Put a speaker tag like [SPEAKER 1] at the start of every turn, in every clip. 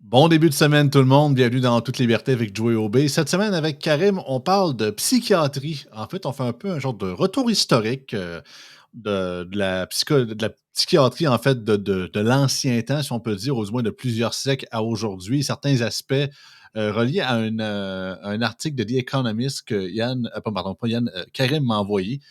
[SPEAKER 1] Bon début de semaine tout le monde, bienvenue dans Toute liberté avec Joey Aubé. Cette semaine avec Karim, on parle de psychiatrie. En fait, on fait un peu un genre de retour historique de la psychiatrie, en fait, de l'ancien temps, si on peut dire, au moins de plusieurs siècles à aujourd'hui. Certains aspects reliés à un article de The Economist que Karim m'a envoyé.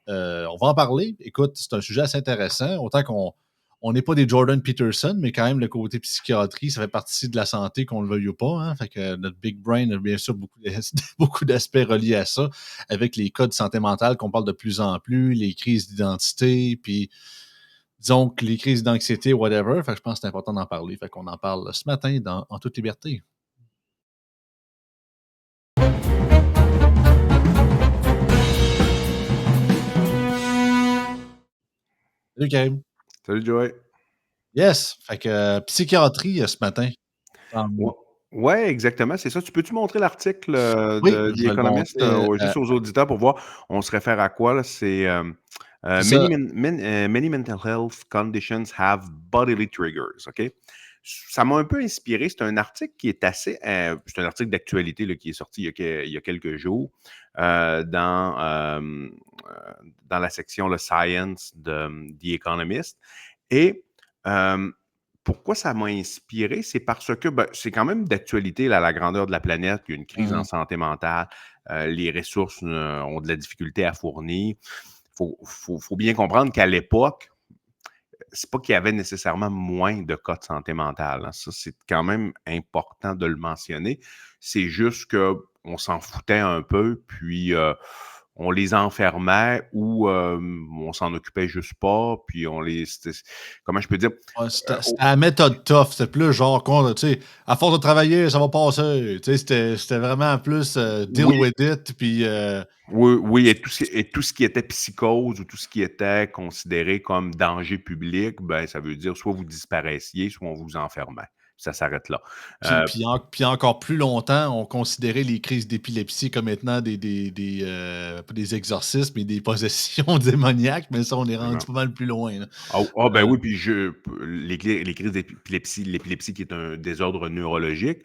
[SPEAKER 1] On va en parler. Écoute, c'est un sujet assez intéressant. Autant qu'on n'est pas des Jordan Peterson, mais quand même, le côté psychiatrie, ça fait partie de la santé, qu'on le veuille ou pas. Hein. Fait que notre Big Brain a bien sûr beaucoup d'aspects reliés à ça, avec les cas de santé mentale qu'on parle de plus en plus, les crises d'identité, puis disons que les crises d'anxiété, whatever. Fait que je pense que c'est important d'en parler. Fait qu'on en parle ce matin En toute liberté. Salut Karim.
[SPEAKER 2] Salut Joey.
[SPEAKER 1] Yes. Fait que psychiatrie ce matin.
[SPEAKER 2] Ou ouais, exactement, c'est ça. Tu peux-tu montrer l'article,
[SPEAKER 1] Oui,
[SPEAKER 2] de
[SPEAKER 1] je
[SPEAKER 2] The
[SPEAKER 1] vais le
[SPEAKER 2] Economist,
[SPEAKER 1] montrer.
[SPEAKER 2] juste aux auditeurs pour voir, on se réfère à quoi là? C'est,
[SPEAKER 1] C'est ça.
[SPEAKER 2] Many mental health conditions have bodily triggers, OK? Ça m'a un peu inspiré, c'est un article qui est assez, c'est un article d'actualité là, qui est sorti il y a quelques jours, dans la section le Science de The Economist et hem pourquoi ça m'a inspiré? C'est parce que, ben, c'est quand même d'actualité là, à la grandeur de la planète. Il y a une crise en
[SPEAKER 1] Mmh.
[SPEAKER 2] santé mentale. Les ressources, ont de la difficulté à fournir. Faut bien comprendre qu'à l'époque, c'est pas qu'il y avait nécessairement moins de cas de santé mentale, hein. Ça, c'est quand même important de le mentionner. C'est juste qu'on s'en foutait un peu, puis, on les enfermait ou, on s'en occupait juste pas, puis on les comment je peux dire?
[SPEAKER 1] Ouais, c'était
[SPEAKER 2] Au
[SPEAKER 1] la méthode tough. C'était plus genre qu'on tu sais, à force de travailler, ça va passer. Tu sais, c'était vraiment plus, deal
[SPEAKER 2] oui.
[SPEAKER 1] with it, puis,
[SPEAKER 2] Oui, oui, et tout ce qui était psychose ou tout ce qui était considéré comme danger public, ben, ça veut dire soit vous disparaissiez, soit on vous enfermait. Ça s'arrête là.
[SPEAKER 1] puis
[SPEAKER 2] Heu,
[SPEAKER 1] puis en puis encore plus longtemps, on considérait les crises d'épilepsie comme étant pas des exorcismes, mais des possessions démoniaques, mais ça, on est rendu pas mal plus loin, là.
[SPEAKER 2] Ben oui, puis les crises d'épilepsie, l'épilepsie qui est un désordre neurologique,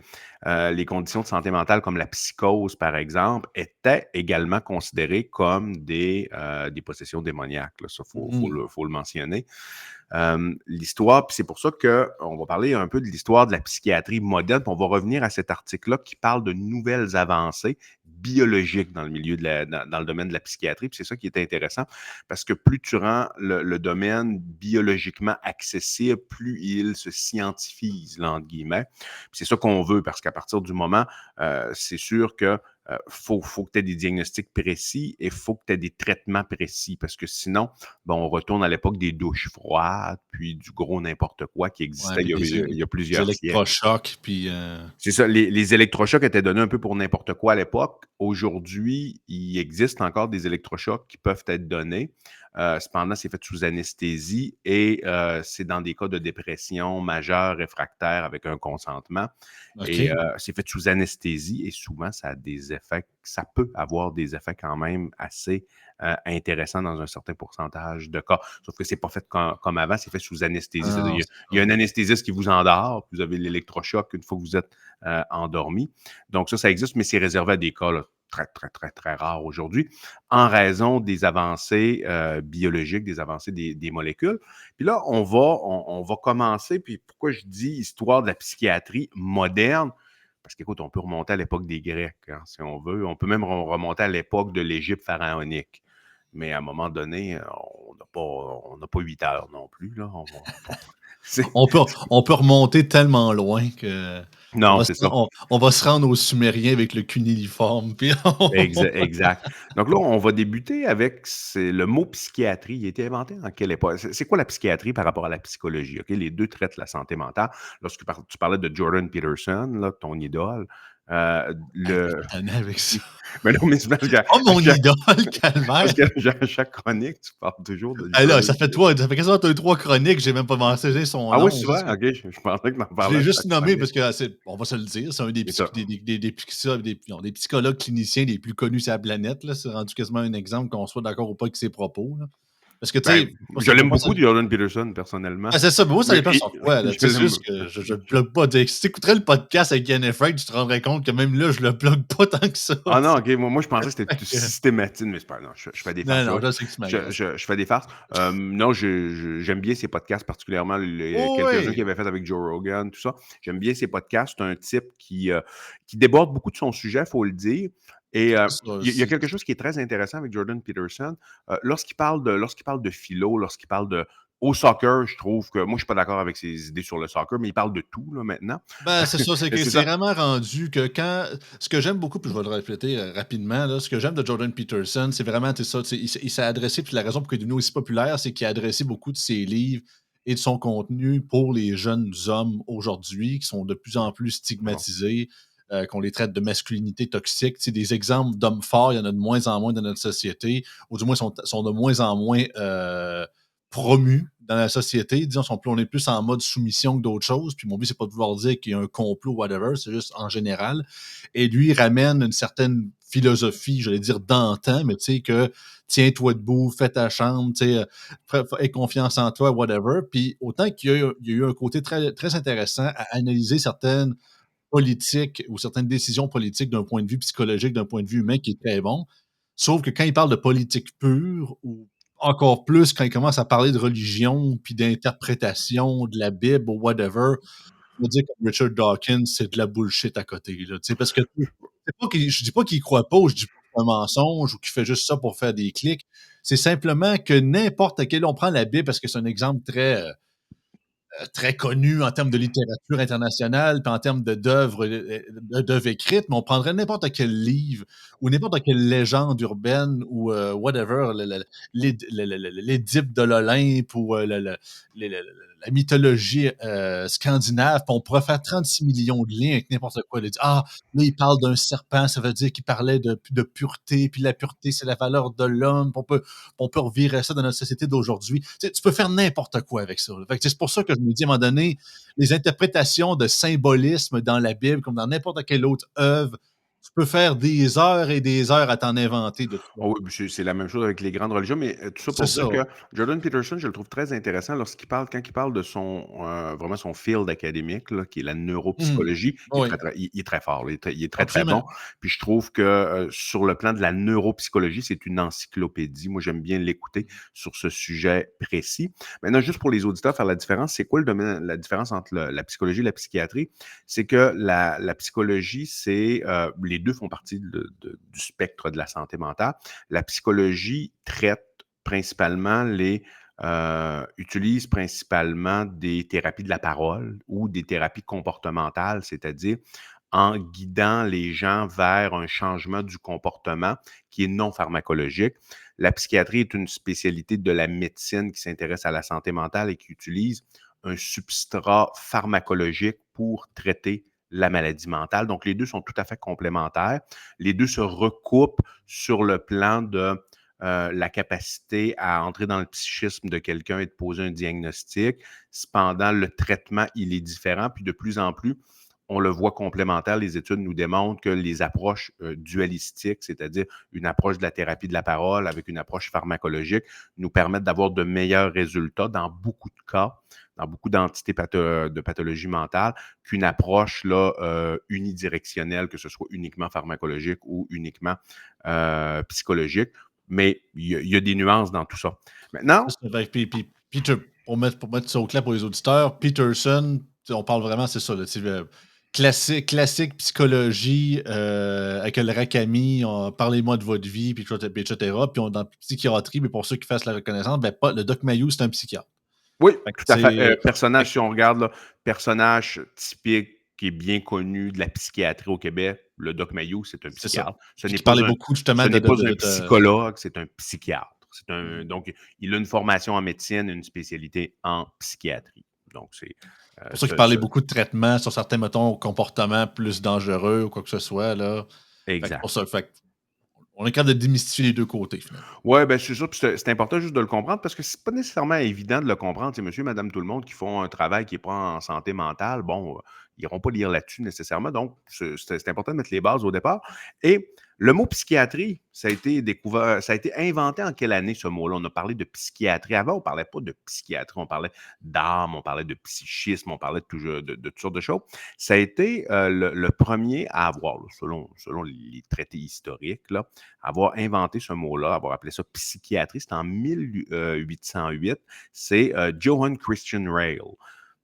[SPEAKER 2] les conditions de santé mentale comme la psychose, par exemple, étaient également considérées comme des possessions démoniaques, là. Ça,
[SPEAKER 1] Mmh.
[SPEAKER 2] faut le mentionner. L'histoire, puis c'est pour ça qu'on va parler un peu de l'histoire de la psychiatrie moderne, puis on va revenir à cet article-là qui parle de nouvelles avancées biologiques dans le milieu dans le domaine de la psychiatrie. Puis c'est ça qui est intéressant, parce que plus tu rends le domaine biologiquement accessible, plus il se scientifise, là, entre guillemets. Puis c'est ça qu'on veut, parce qu'à partir du moment, c'est sûr que faut que tu aies des diagnostics précis et faut que tu aies des traitements précis, parce que sinon, bon, on retourne à l'époque des douches froides, puis du gros n'importe quoi qui
[SPEAKER 1] Ouais,
[SPEAKER 2] existait
[SPEAKER 1] puis
[SPEAKER 2] il y a
[SPEAKER 1] des
[SPEAKER 2] plusieurs siècles.
[SPEAKER 1] électrochocs, puis,
[SPEAKER 2] C'est ça, les électrochocs étaient donnés un peu pour n'importe quoi à l'époque. Aujourd'hui, il existe encore des électrochocs qui peuvent être donnés. Cependant, c'est fait sous anesthésie et c'est dans des cas de dépression majeure réfractaire avec un consentement et
[SPEAKER 1] OK.
[SPEAKER 2] c'est fait sous anesthésie et souvent ça peut avoir des effets quand même assez, intéressants dans un certain pourcentage de cas. Sauf que c'est pas fait comme avant, c'est fait sous anesthésie. C'est-à-dire
[SPEAKER 1] Ah, c'est
[SPEAKER 2] il y
[SPEAKER 1] ça.
[SPEAKER 2] a un anesthésiste qui vous endort, puis vous avez l'électrochoc une fois que vous êtes endormi. Donc ça existe, mais c'est réservé à des cas là, très, très, très, très rares aujourd'hui, en raison des avancées biologiques, des avancées des molécules. Puis là, on va commencer, puis pourquoi je dis histoire de la psychiatrie moderne, parce qu'écoute, on peut remonter à l'époque des Grecs, hein, si on veut. On peut même remonter à l'époque de l'Égypte pharaonique. Mais à un moment donné, on n'a pas 8 heures non plus. Là. C'est-
[SPEAKER 1] On peut on peut remonter tellement loin que
[SPEAKER 2] non, c'est ça.
[SPEAKER 1] on va se rendre aux Sumériens avec le cunéiforme, puis
[SPEAKER 2] Exact. Donc là, on va débuter avec le mot psychiatrie. Il a été inventé en quelle époque? C'est quoi la psychiatrie par rapport à la psychologie? OK? Les deux traitent la santé mentale. Lorsque tu parlais de Jordan Peterson, là, ton idole,
[SPEAKER 1] Hey, t'es
[SPEAKER 2] le.
[SPEAKER 1] tanné avec ça.
[SPEAKER 2] Mais non, mais c'est parce qu'Oh
[SPEAKER 1] mon idole,
[SPEAKER 2] parce
[SPEAKER 1] calvaire!
[SPEAKER 2] que à chaque chronique, tu parles toujours de
[SPEAKER 1] Là,
[SPEAKER 2] Jordan
[SPEAKER 1] ça fait
[SPEAKER 2] Peterson.
[SPEAKER 1] ça fait quasiment 3 chroniques, j'ai même pas mentionné son
[SPEAKER 2] Ah oui,
[SPEAKER 1] nom,
[SPEAKER 2] souvent? OK, je pensais que tu en
[SPEAKER 1] je
[SPEAKER 2] parlais
[SPEAKER 1] l'ai
[SPEAKER 2] à
[SPEAKER 1] juste
[SPEAKER 2] chaque
[SPEAKER 1] nommé
[SPEAKER 2] chronique.
[SPEAKER 1] parce que c'est on va se le dire, c'est un des
[SPEAKER 2] C'est ça.
[SPEAKER 1] des psychologues cliniciens les plus connus sur la planète, là. C'est rendu quasiment un exemple qu'on soit d'accord ou pas avec ses propos, là. Parce que, tu
[SPEAKER 2] Ben,
[SPEAKER 1] sais, moi,
[SPEAKER 2] je
[SPEAKER 1] ça peut
[SPEAKER 2] l'aime
[SPEAKER 1] pas ça.
[SPEAKER 2] beaucoup, Jordan Peterson, personnellement.
[SPEAKER 1] Ah, c'est ça, mais moi, ça
[SPEAKER 2] Mais
[SPEAKER 1] dépend sur quoi, là. Tu sais,
[SPEAKER 2] je
[SPEAKER 1] c'est
[SPEAKER 2] l'aime.
[SPEAKER 1] juste que je le plug pas. Si tu écouterais le podcast avec Yann Frank, tu te rendrais compte que même là, je le plug pas tant que ça.
[SPEAKER 2] Ah non,
[SPEAKER 1] Tu
[SPEAKER 2] OK, moi je pensais que
[SPEAKER 1] sais.
[SPEAKER 2] c'était systématique, mais c'est pas non, je fais des farces,
[SPEAKER 1] Non, non,
[SPEAKER 2] George.
[SPEAKER 1] je sais que tu m'agaces.
[SPEAKER 2] Je fais des farces. Non, j'aime bien ses podcasts, particulièrement
[SPEAKER 1] Oh,
[SPEAKER 2] quelques-uns qu'il
[SPEAKER 1] oui!
[SPEAKER 2] avait fait avec Joe Rogan, tout ça. J'aime bien ses podcasts. C'est un type qui déborde beaucoup de son sujet, il faut le dire. Et
[SPEAKER 1] C'est ça,
[SPEAKER 2] il y a quelque chose qui est très intéressant avec Jordan Peterson. Lorsqu'il parle de philo, lorsqu'il parle de au soccer, je trouve que moi, je suis pas d'accord avec ses idées sur le soccer, mais il parle de tout là, maintenant.
[SPEAKER 1] ben, c'est ça, c'est
[SPEAKER 2] Mais
[SPEAKER 1] que
[SPEAKER 2] c'est
[SPEAKER 1] c'est
[SPEAKER 2] ça.
[SPEAKER 1] vraiment rendu que quand ce que j'aime beaucoup, puis je vais le répéter, rapidement, là, ce que j'aime de Jordan Peterson, c'est vraiment, tu sais, ça, tu sais, il s'est adressé, puis la raison pour qu'il est devenu aussi populaire, c'est qu'il a adressé beaucoup de ses livres et de son contenu pour les jeunes hommes aujourd'hui qui sont de plus en plus
[SPEAKER 2] Bon.
[SPEAKER 1] stigmatisés, qu'on les traite de masculinité toxique. Tu sais, des exemples d'hommes forts, il y en a de moins en moins dans notre société, ou du moins sont de moins en moins promus dans la société. Disons, on est plus en mode soumission que d'autres choses. Puis mon but, c'est pas de vouloir dire qu'il y a un complot, whatever, c'est juste en général. Et lui, il ramène une certaine philosophie, j'allais dire d'antan, mais tu sais, que tiens-toi debout, fais ta chambre, tu sais, aie confiance en toi, whatever. Puis autant qu'il y a eu un côté très, très intéressant à analyser certaines politiques ou certaines décisions politiques d'un point de vue psychologique, d'un point de vue humain qui est très bon. Sauf que quand il parle de politique pure, ou encore plus quand il commence à parler de religion, puis d'interprétation de la Bible ou whatever, je veux dire comme Richard Dawkins, c'est de la bullshit à côté. Là, parce que je dis pas qu'il croit pas, ou je dis pas que c'est un mensonge ou qu'il fait juste ça pour faire des clics. C'est simplement que n'importe quel, on prend la Bible parce que c'est un exemple très connu en termes de littérature internationale, puis en termes d'œuvres écrites, mais on prendrait n'importe quel livre ou n'importe quelle légende urbaine ou whatever, l'Édipe de l'Olympe ou la mythologie scandinave, puis on pourrait faire 36 millions de liens avec n'importe quoi. Ah, là, il parle d'un serpent, ça veut dire qu'il parlait de pureté, puis la pureté, c'est la valeur de l'homme, puis on peut revirer ça dans notre société d'aujourd'hui. Tu sais, tu peux faire n'importe quoi avec ça. Fait que c'est pour ça que je me dis, à un moment donné, les interprétations de symbolisme dans la Bible, comme dans n'importe quelle autre œuvre, tu peux faire des heures et des heures à t'en inventer de
[SPEAKER 2] Ah
[SPEAKER 1] toi.
[SPEAKER 2] oui, puis c'est la même chose avec les grandes religions, mais tout ça
[SPEAKER 1] C'est
[SPEAKER 2] pour dire
[SPEAKER 1] ça.
[SPEAKER 2] que Jordan Peterson, je le trouve très intéressant quand il parle de vraiment son field académique, là, qui est la
[SPEAKER 1] Mhm.
[SPEAKER 2] neuropsychologie.
[SPEAKER 1] Oui,
[SPEAKER 2] Il est très fort, là, il est très, très bon.
[SPEAKER 1] absolument.
[SPEAKER 2] Puis je trouve que sur le plan de la neuropsychologie, c'est une encyclopédie. Moi, j'aime bien l'écouter sur ce sujet précis. Maintenant, juste pour les auditeurs, faire la différence, c'est quoi la différence entre la psychologie et la psychiatrie? C'est que la psychologie, les deux font partie du spectre de la santé mentale. La psychologie utilise principalement des thérapies de la parole ou des thérapies comportementales, c'est-à-dire en guidant les gens vers un changement du comportement qui est non pharmacologique. La psychiatrie est une spécialité de la médecine qui s'intéresse à la santé mentale et qui utilise un substrat pharmacologique pour traiter la maladie mentale. Donc, les deux sont tout à fait complémentaires. Les deux se recoupent sur le plan de la capacité à entrer dans le psychisme de quelqu'un et de poser un diagnostic. Cependant, le traitement, il est différent. Puis de plus en plus, on le voit complémentaire. Les études nous démontrent que les approches dualistiques, c'est-à-dire une approche de la thérapie de la parole avec une approche pharmacologique, nous permettent d'avoir de meilleurs résultats dans beaucoup de cas, dans beaucoup d'entités de pathologie mentale, qu'une approche là, unidirectionnelle, que ce soit uniquement pharmacologique ou uniquement psychologique. Mais il y a des nuances dans tout ça. Maintenant,
[SPEAKER 1] C'est ça. Puis Peter, pour mettre ça au clair pour les auditeurs, Peterson, on parle vraiment, c'est ça, là, classique psychologie avec le Rakami, parlez-moi de votre vie, puis etc. Puis dans psychiatrie, mais pour ceux qui fassent la reconnaissance, ben, le Doc Mayou, c'est un psychiatre.
[SPEAKER 2] oui,
[SPEAKER 1] Fait que,
[SPEAKER 2] tout à
[SPEAKER 1] tu
[SPEAKER 2] fait.
[SPEAKER 1] sais, fait
[SPEAKER 2] Personnage, si on regarde, là, personnage typique qui est bien connu de la psychiatrie au Québec, le Doc Mayou, c'est un
[SPEAKER 1] c'est ça.
[SPEAKER 2] psychiatre.
[SPEAKER 1] Puis qui parlait beaucoup justement
[SPEAKER 2] Ce n'est pas un
[SPEAKER 1] de.
[SPEAKER 2] psychologue, c'est un psychiatre. Donc, il a une formation en médecine, une spécialité en psychiatrie. Donc, c'est
[SPEAKER 1] Pour ça qu'il parlait beaucoup de traitements sur certains, mettons, comportements plus dangereux ou quoi que ce soit, là. Fait que
[SPEAKER 2] exact.
[SPEAKER 1] pour ça, on est capable de démystifier les deux côtés, finalement.
[SPEAKER 2] Oui, ben c'est ça. Puis c'est important juste de le comprendre parce que c'est pas nécessairement évident de le comprendre. C'est monsieur, madame, tout le monde qui font un travail qui n'est pas en santé mentale. Bon, n'iront pas lire là-dessus nécessairement. Donc, c'est important de mettre les bases au départ. Et le mot psychiatrie, ça a été découvert, ça a été inventé en quelle année, ce mot-là? On a parlé de psychiatrie. Avant, on ne parlait pas de psychiatrie, on parlait d'âme, on parlait de psychisme, on parlait de toutes sortes de choses. Ça a été le premier à avoir, là, selon les traités historiques, là, avoir inventé ce mot-là, avoir appelé ça psychiatrie. C'était en 1808. C'est Johann Christian Reil.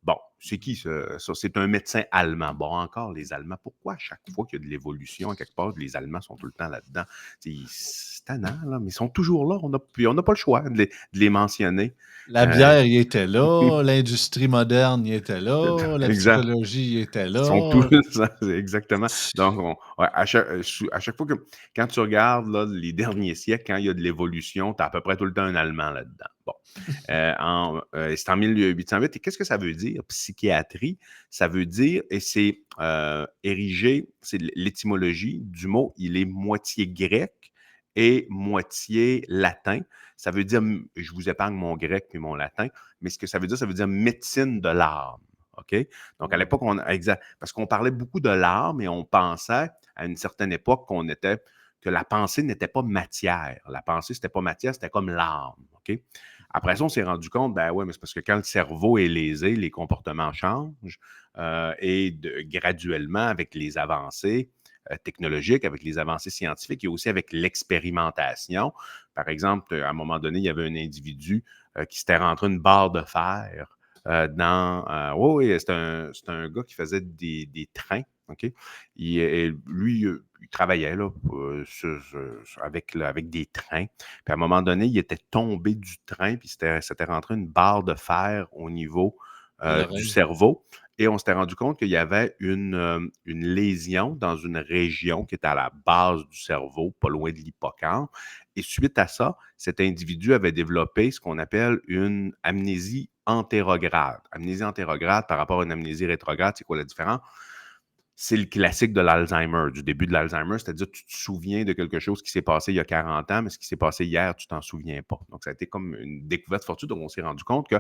[SPEAKER 2] Bon, c'est qui ça? C'est un médecin allemand. Bon, encore les Allemands. Pourquoi à chaque fois qu'il y a de l'évolution, à quelque part, les Allemands sont tout le temps là-dedans? C'est tannant, là, mais ils sont toujours là. On n'a pas le choix de les mentionner.
[SPEAKER 1] La bière, il était là. L'industrie moderne, il était là. La
[SPEAKER 2] Exact.
[SPEAKER 1] psychologie, il était
[SPEAKER 2] Ils sont
[SPEAKER 1] là.
[SPEAKER 2] tous exactement. Donc, ouais, à chaque fois que quand tu regardes là, les derniers siècles, quand il y a de l'évolution, tu as à peu près tout le temps un Allemand là-dedans. Bon. C'est en 1808. Et qu'est-ce que ça veut dire, psychiatrie? Ça veut dire, et c'est érigé, c'est l'étymologie du mot, il est moitié grec et moitié latin. Ça veut dire, je vous épargne mon grec et mon latin, mais ce que ça veut dire médecine de l'âme. OK? Donc, à l'époque, parce qu'on parlait beaucoup de l'âme et on pensait à une certaine époque que la pensée n'était pas matière. La pensée, c'était pas matière, c'était comme l'âme. OK? Après ça, on s'est rendu compte, ben oui, mais c'est parce que quand le cerveau est lésé, les comportements changent et graduellement, avec les avancées technologiques, avec les avancées scientifiques et aussi avec l'expérimentation. Par exemple, à un moment donné, il y avait un individu qui s'était rentré une barre de fer oui, c'est un gars qui faisait des trains, OK? Lui, il travaillait là, avec des trains. Puis à un moment donné, il était tombé du train, puis s'était rentré une barre de fer au niveau
[SPEAKER 1] De
[SPEAKER 2] du
[SPEAKER 1] l'oreille.
[SPEAKER 2] cerveau. Et on s'était rendu compte qu'il y avait une lésion dans une région qui était à la base du cerveau, pas loin de l'hippocampe. Et suite à ça, cet individu avait développé ce qu'on appelle une amnésie antérograde. Amnésie antérograde par rapport à une amnésie rétrograde, c'est quoi la différence? C'est le classique de l'Alzheimer, du début de l'Alzheimer, c'est-à-dire que tu te souviens de quelque chose qui s'est passé il y a 40 ans, mais ce qui s'est passé hier, tu t'en souviens pas. Donc, ça a été comme une découverte fortuite dont on s'est rendu compte que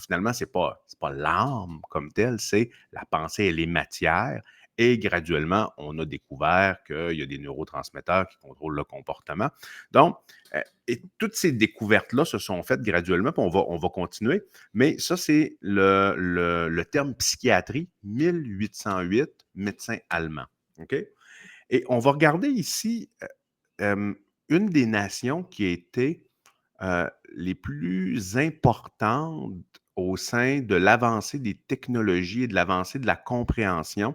[SPEAKER 2] finalement, c'est pas l'âme comme telle, c'est la pensée et les matières. Et graduellement, on a découvert qu'il y a des neurotransmetteurs qui contrôlent le comportement. Donc, et toutes ces découvertes-là se sont faites graduellement, puis on va continuer. Mais ça, c'est le terme psychiatrie, 1808, médecin allemand. OK? Et on va regarder ici une des nations qui a été les plus importantes au sein de l'avancée des technologies et de l'avancée de la compréhension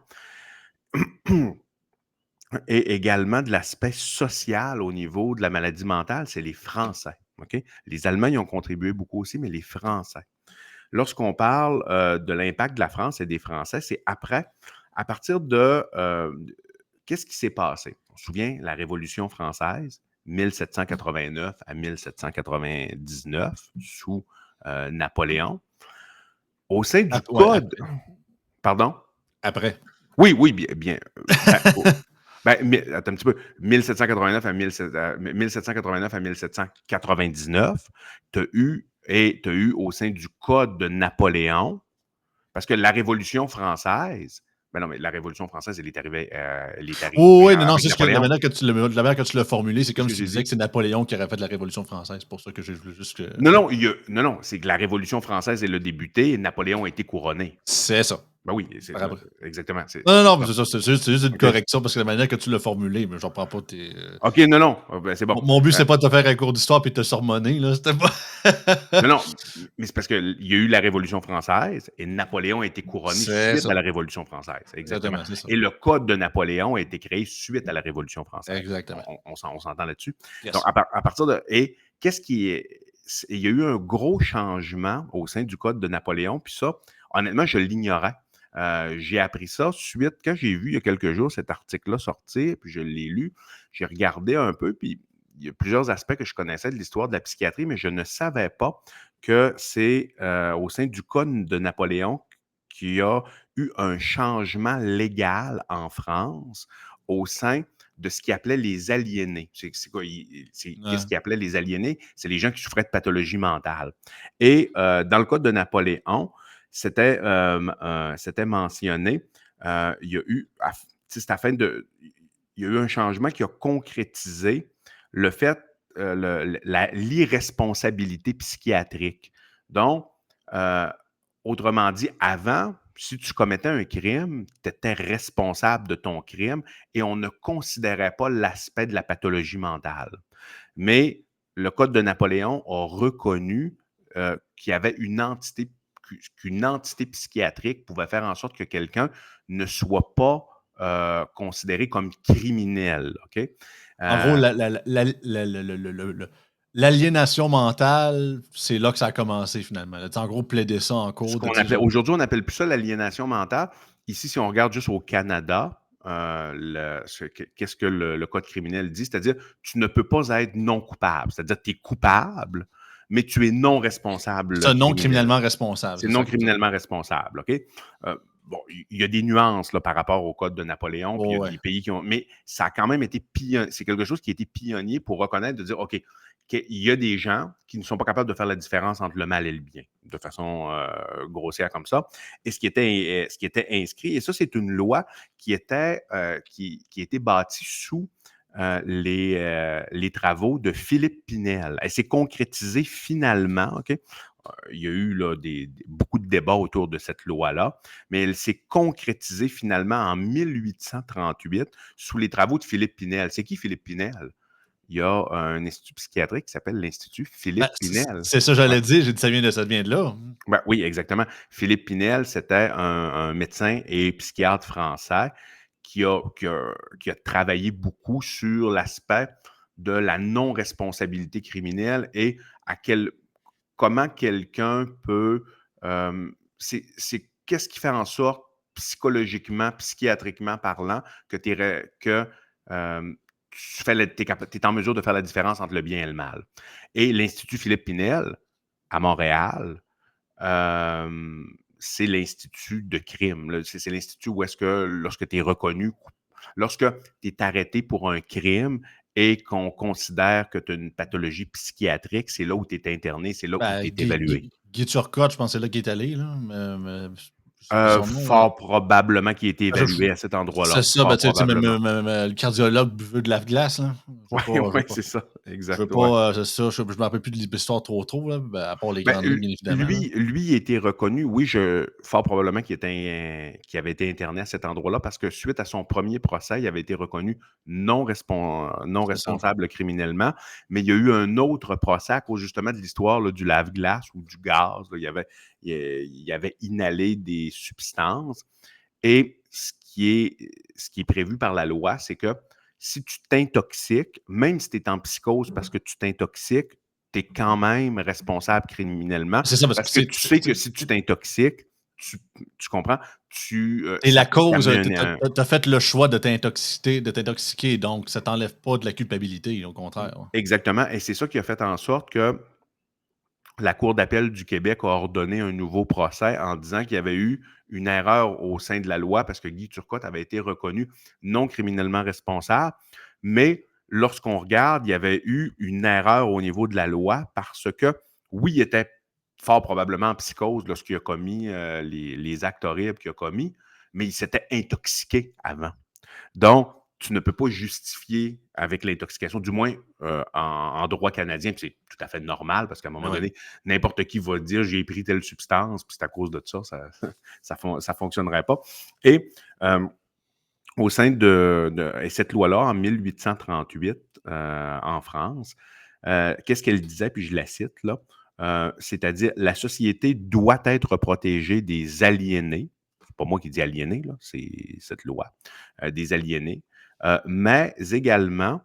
[SPEAKER 2] et également de l'aspect social au niveau de la maladie mentale, c'est les Français. OK? Les Allemands y ont contribué beaucoup aussi, mais les Français. Lorsqu'on parle de l'impact de la France et des Français, c'est à partir qu'est-ce qui s'est passé? On se souvient, la Révolution française, 1789 à 1799, sous Napoléon. Au sein du
[SPEAKER 1] Ouais,
[SPEAKER 2] code... Pardon?
[SPEAKER 1] après.
[SPEAKER 2] Oui, oui, bien. Attends un petit peu. 1789 à 1789 à 1799, tu as eu au sein du Code de Napoléon, parce que la Révolution française, non, mais la Révolution française, elle est arrivée
[SPEAKER 1] Oh, oui, non, non,
[SPEAKER 2] avec
[SPEAKER 1] c'est juste que la
[SPEAKER 2] Napoléon.
[SPEAKER 1] manière que de la manière que tu l'as formulé, c'est
[SPEAKER 2] Qu'est-ce
[SPEAKER 1] comme
[SPEAKER 2] que
[SPEAKER 1] si tu
[SPEAKER 2] j'ai
[SPEAKER 1] disais
[SPEAKER 2] dit?
[SPEAKER 1] que c'est Napoléon qui aurait fait la Révolution française. C'est pour ça que je voulais juste que.
[SPEAKER 2] Non, c'est que la Révolution française, elle a débuté et Napoléon a été couronné.
[SPEAKER 1] C'est ça.
[SPEAKER 2] Ben oui,
[SPEAKER 1] Par après.
[SPEAKER 2] exactement.
[SPEAKER 1] Non, non,
[SPEAKER 2] C'est
[SPEAKER 1] non, mais
[SPEAKER 2] ça.
[SPEAKER 1] c'est ça. C'est juste une
[SPEAKER 2] OK?
[SPEAKER 1] correction parce que la manière que tu l'as formulé, mais j'en prends pas tes.
[SPEAKER 2] OK, non. Ben, c'est bon.
[SPEAKER 1] Mon but, c'est pas de te faire un cours d'histoire puis de te sermonner, là. C'était pas.
[SPEAKER 2] Non, mais c'est parce qu'il y a eu la Révolution française et Napoléon a été couronné
[SPEAKER 1] C'est
[SPEAKER 2] suite
[SPEAKER 1] ça.
[SPEAKER 2] à la Révolution française. Exactement.
[SPEAKER 1] Exactement, c'est ça.
[SPEAKER 2] Et le Code de Napoléon a été créé suite à la Révolution française.
[SPEAKER 1] Exactement.
[SPEAKER 2] On s'entend là-dessus. Donc,
[SPEAKER 1] Yes.
[SPEAKER 2] à partir de... Et qu'est-ce qui est... Il y a eu un gros changement au sein du Code de Napoléon, puis ça, honnêtement, je l'ignorais. J'ai appris ça suite, quand j'ai vu il y a quelques jours cet article-là sortir, puis je l'ai lu, j'ai regardé un peu, puis il y a plusieurs aspects que je connaissais de l'histoire de la psychiatrie, mais je ne savais pas que c'est au sein du Code de Napoléon qu'il y a eu un changement légal en France au sein de ce qu'il appelait les aliénés. C'est quoi? Qu'est-ce
[SPEAKER 1] Ouais.
[SPEAKER 2] qu'il appelait les aliénés? C'est les gens qui souffraient de pathologie mentale. Et dans le Code de Napoléon, c'était mentionné il y a eu, c'est afin de, il y a eu un changement qui a concrétisé le fait, l'irresponsabilité psychiatrique. Donc, euh, autrement dit, avant, si tu commettais un crime, tu étais responsable de ton crime et on ne considérait pas l'aspect de la pathologie mentale. Mais le Code de Napoléon a reconnu qu'il y avait qu'une entité psychiatrique pouvait faire en sorte que quelqu'un ne soit pas considéré comme criminel. OK?
[SPEAKER 1] En gros,
[SPEAKER 2] Euh,
[SPEAKER 1] l'aliénation mentale, c'est là que ça a commencé finalement. Là, en gros, plaider ça en
[SPEAKER 2] Ce
[SPEAKER 1] cours, de
[SPEAKER 2] qu'on
[SPEAKER 1] dire
[SPEAKER 2] appelle aujourd'hui, on n'appelle plus ça l'aliénation mentale. Ici, si on regarde juste au Canada, qu'est-ce que le code criminel dit? C'est-à-dire, tu ne peux pas être non coupable. C'est-à-dire, tu es coupable, mais tu es non responsable
[SPEAKER 1] ça, non
[SPEAKER 2] criminel.
[SPEAKER 1] criminellement responsable,
[SPEAKER 2] C'est
[SPEAKER 1] c'est
[SPEAKER 2] non
[SPEAKER 1] ça qu'il veut dire.
[SPEAKER 2] criminellement responsable, OK? Bon, il y a des nuances là, par rapport au code de Napoléon, puis il y a
[SPEAKER 1] Oh, ouais.
[SPEAKER 2] des pays qui ont. Mais ça a quand même été pionnier. C'est quelque chose qui a été pionnier pour reconnaître, de dire, OK, qu'il y a des gens qui ne sont pas capables de faire la différence entre le mal et le bien, de façon grossière comme ça. Et ce qui était inscrit, et ça, c'est une loi qui était bâtie sous les travaux de Philippe Pinel. Elle s'est concrétisée finalement, OK? Il y a eu là, beaucoup de débats autour de cette loi-là, mais elle s'est concrétisée finalement en 1838 sous les travaux de Philippe Pinel. C'est qui Philippe Pinel? Il y a un institut psychiatrique qui s'appelle l'Institut
[SPEAKER 1] Ben,
[SPEAKER 2] Philippe Pinel.
[SPEAKER 1] c'est ça,
[SPEAKER 2] Ouais.
[SPEAKER 1] j'allais dire. J'ai dit, ça vient de là.
[SPEAKER 2] Ben oui, exactement. Philippe Pinel, c'était un médecin et psychiatre français qui a travaillé beaucoup sur l'aspect de la non-responsabilité criminelle et comment quelqu'un peut. C'est qu'est-ce qui fait en sorte, psychologiquement, psychiatriquement parlant, que tu es en mesure de faire la différence entre le bien et le mal. Et l'Institut Philippe Pinel, à Montréal, euh, c'est l'institut de crime. Là. C'est l'institut où est-ce que, lorsque tu es reconnu, lorsque tu es arrêté pour un crime et qu'on considère que tu as une pathologie psychiatrique, c'est là où tu es interné, c'est là où
[SPEAKER 1] Ben,
[SPEAKER 2] tu es évalué.
[SPEAKER 1] Guy Turcotte, je pense que c'est là qu'il est allé. Là, je sais plus son nom. Là.
[SPEAKER 2] Fort probablement qu'il a été
[SPEAKER 1] Je-
[SPEAKER 2] évalué à cet
[SPEAKER 1] C'est
[SPEAKER 2] endroit-là.
[SPEAKER 1] ça, ben,
[SPEAKER 2] Fort
[SPEAKER 1] tu sais,
[SPEAKER 2] probablement.
[SPEAKER 1] le cardiologue buveux de la glace. Là.
[SPEAKER 2] Oui,
[SPEAKER 1] Je veux
[SPEAKER 2] ouais,
[SPEAKER 1] pas.
[SPEAKER 2] c'est ça.
[SPEAKER 1] Je veux
[SPEAKER 2] Exact. Ouais.
[SPEAKER 1] pas, c'est ça, je me rappelle plus de l'histoire trop, là, ben, à part les
[SPEAKER 2] Ben,
[SPEAKER 1] grandes lignes, bien évidemment. Là.
[SPEAKER 2] lui a été reconnu, oui, fort probablement qu'il avait été interné à cet endroit-là parce que suite à son premier procès, il avait été reconnu non
[SPEAKER 1] C'est ça.
[SPEAKER 2] responsable criminellement, mais il y a eu un autre procès à cause justement de l'histoire là, du lave-glace ou du gaz. Là. Il avait inhalé des substances et ce qui est prévu par la loi, c'est que si tu t'intoxiques, même si tu es en psychose parce que tu t'intoxiques, tu es quand même responsable criminellement
[SPEAKER 1] C'est ça, parce que
[SPEAKER 2] parce que tu sais que si tu t'intoxiques, tu, tu comprends,
[SPEAKER 1] c'est
[SPEAKER 2] ça
[SPEAKER 1] la
[SPEAKER 2] peut
[SPEAKER 1] cause,
[SPEAKER 2] t'amener un.
[SPEAKER 1] t'as fait le choix de t'intoxiquer, donc ça t'enlève pas de la culpabilité, au contraire. Ouais.
[SPEAKER 2] Exactement. Et c'est ça qui a fait en sorte que la Cour d'appel du Québec a ordonné un nouveau procès en disant qu'il y avait eu une erreur au sein de la loi parce que Guy Turcotte avait été reconnu non criminellement responsable. Mais lorsqu'on regarde, il y avait eu une erreur au niveau de la loi parce que, oui, il était fort probablement en psychose lorsqu'il a commis les actes horribles qu'il a commis, mais il s'était intoxiqué avant. Donc, tu ne peux pas justifier avec l'intoxication, du moins en droit canadien, puis c'est tout à fait normal parce qu'à un
[SPEAKER 1] Ben
[SPEAKER 2] moment
[SPEAKER 1] oui.
[SPEAKER 2] donné, n'importe qui va dire j'ai pris telle substance, puis c'est à cause de ça, ça fonctionnerait pas. Et au sein et cette loi-là, en 1838, en France, qu'est-ce qu'elle disait, puis je la cite là, c'est-à-dire la société doit être protégée des aliénés. C'est pas moi qui dis aliénés, là, c'est cette loi, des aliénés. Mais également,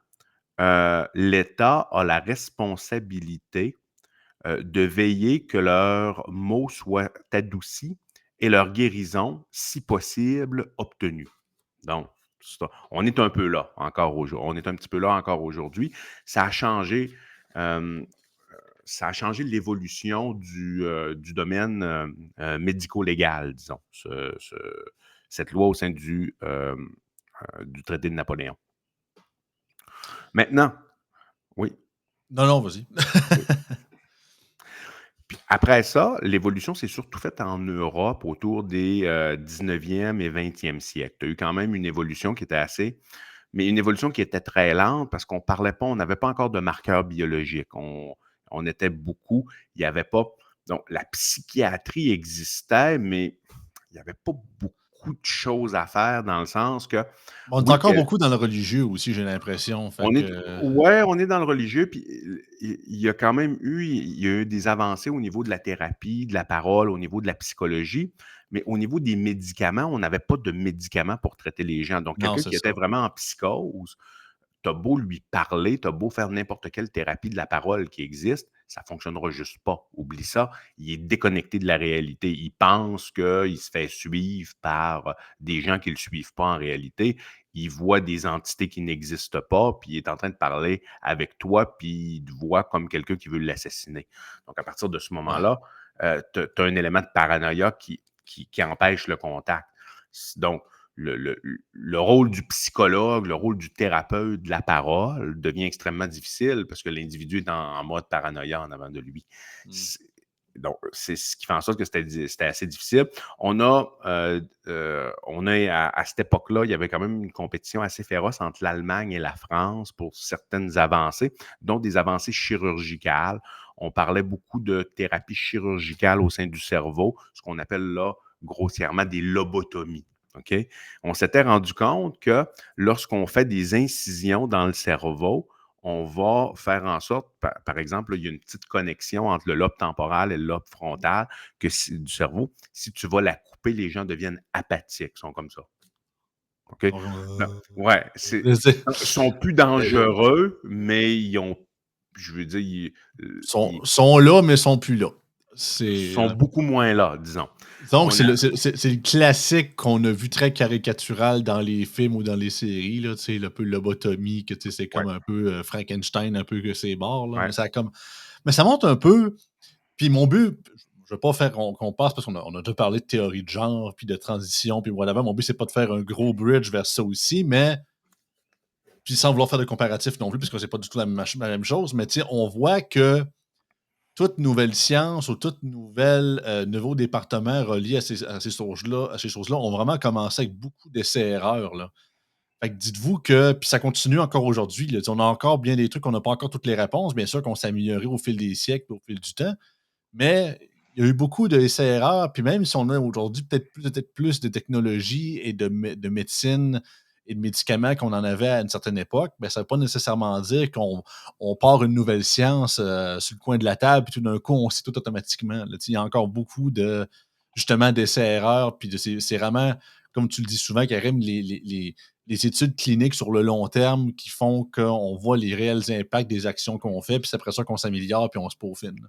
[SPEAKER 2] l'État a la responsabilité de veiller que leurs maux soient adoucis et leur guérison, si possible, obtenue. Donc, on est un peu là encore aujourd'hui. On est un petit peu là encore aujourd'hui. Ça a changé, euh, ça a changé l'évolution du domaine médico-légal, disons, cette loi au sein du traité de Napoléon. Maintenant, oui,
[SPEAKER 1] Non, non, vas-y.
[SPEAKER 2] oui. Après ça, l'évolution s'est surtout faite en Europe autour des 19e et 20e siècle. Tu as eu quand même une évolution qui était assez, mais une évolution qui était très lente parce qu'on parlait pas, on n'avait pas encore de marqueurs biologiques. On était beaucoup, il n'y avait pas. Donc, la psychiatrie existait, mais il n'y avait pas beaucoup de choses à faire dans le sens que,
[SPEAKER 1] Bon, on est
[SPEAKER 2] oui,
[SPEAKER 1] encore beaucoup dans le religieux aussi, j'ai l'impression. Fait
[SPEAKER 2] on est
[SPEAKER 1] que,
[SPEAKER 2] ouais, on est dans le religieux, puis il y a quand même eu il y a eu des avancées au niveau de la thérapie, de la parole, au niveau de la psychologie, mais au niveau des médicaments, on n'avait pas de médicaments pour traiter les gens. Donc
[SPEAKER 1] non,
[SPEAKER 2] quelqu'un
[SPEAKER 1] c'est
[SPEAKER 2] qui était
[SPEAKER 1] ça.
[SPEAKER 2] vraiment en psychose, tu as beau lui parler, tu as beau faire n'importe quelle thérapie de la parole qui existe, ça ne fonctionnera juste pas. Oublie ça, il est déconnecté de la réalité. Il pense qu'il se fait suivre par des gens qui ne le suivent pas en réalité. Il voit des entités qui n'existent pas, puis il est en train de parler avec toi, puis il te voit comme quelqu'un qui veut l'assassiner. Donc, à partir de ce
[SPEAKER 1] Ouais.
[SPEAKER 2] moment-là, tu as un élément de paranoïa qui empêche le contact. Donc, le, le- le rôle du psychologue, le rôle du thérapeute de la parole devient extrêmement difficile parce que l'individu est en mode paranoïa en avant de lui.
[SPEAKER 1] Mm.
[SPEAKER 2] C'est- Donc, c'est ce qui fait en sorte que c'était assez difficile. À cette époque-là, il y avait quand même une compétition assez féroce entre l'Allemagne et la France pour certaines avancées, dont des avancées chirurgicales. On parlait beaucoup de thérapie chirurgicale au sein du cerveau, ce qu'on appelle là grossièrement des lobotomies. OK? On s'était rendu compte que lorsqu'on fait des incisions dans le cerveau, on va faire en sorte, par exemple, là, il y a une petite connexion entre le lobe temporal et le lobe frontal du cerveau. Si tu vas la couper, les gens deviennent apathiques, ils sont comme ça. OK? Non, ouais, sont plus dangereux, mais ils ont, je veux dire,
[SPEAKER 1] Sont là, mais sont plus là. C'est,
[SPEAKER 2] sont beaucoup moins là, disons.
[SPEAKER 1] donc,
[SPEAKER 2] On a,
[SPEAKER 1] c'est le classique qu'on a vu très caricatural dans les films ou dans les séries, là, tu sais, le peu lobotomie, que tu sais, c'est
[SPEAKER 2] ouais,
[SPEAKER 1] comme un peu Frankenstein, un peu que c'est barre, là,
[SPEAKER 2] ouais.
[SPEAKER 1] mais ça monte un peu. Puis mon but, je veux pas faire qu'on passe parce qu'on a déjà parlé de théorie de genre, puis de transition, puis voilà. Mon but, c'est pas de faire un gros bridge vers ça aussi, mais puis sans vouloir faire de comparatif non plus, parce que c'est pas du tout la même chose, mais tu sais, on voit que toute nouvelle science ou toute nouvelle nouveau département relié à ces choses-là ont vraiment commencé avec beaucoup d'essais-erreurs, là. Fait que dites-vous que, puis ça continue encore aujourd'hui, là. On a encore bien des trucs, on n'a pas encore toutes les réponses. Bien sûr qu'on s'est amélioré au fil des siècles, au fil du temps, mais il y a eu beaucoup d'essais-erreurs. Puis même si on a aujourd'hui peut-être plus de technologie et de médecine et de médicaments qu'on en avait à une certaine époque, ben, ça ne veut pas nécessairement dire qu'on part une nouvelle science sur le coin de la table, puis tout d'un coup, on sait tout automatiquement, là. Il y a encore beaucoup de justement d'essais-erreurs, puis c'est vraiment, comme tu le dis souvent, Karim, les études cliniques sur le long terme qui font qu'on voit les réels impacts des actions qu'on fait, puis c'est après ça qu'on s'améliore, puis on se peaufine, là.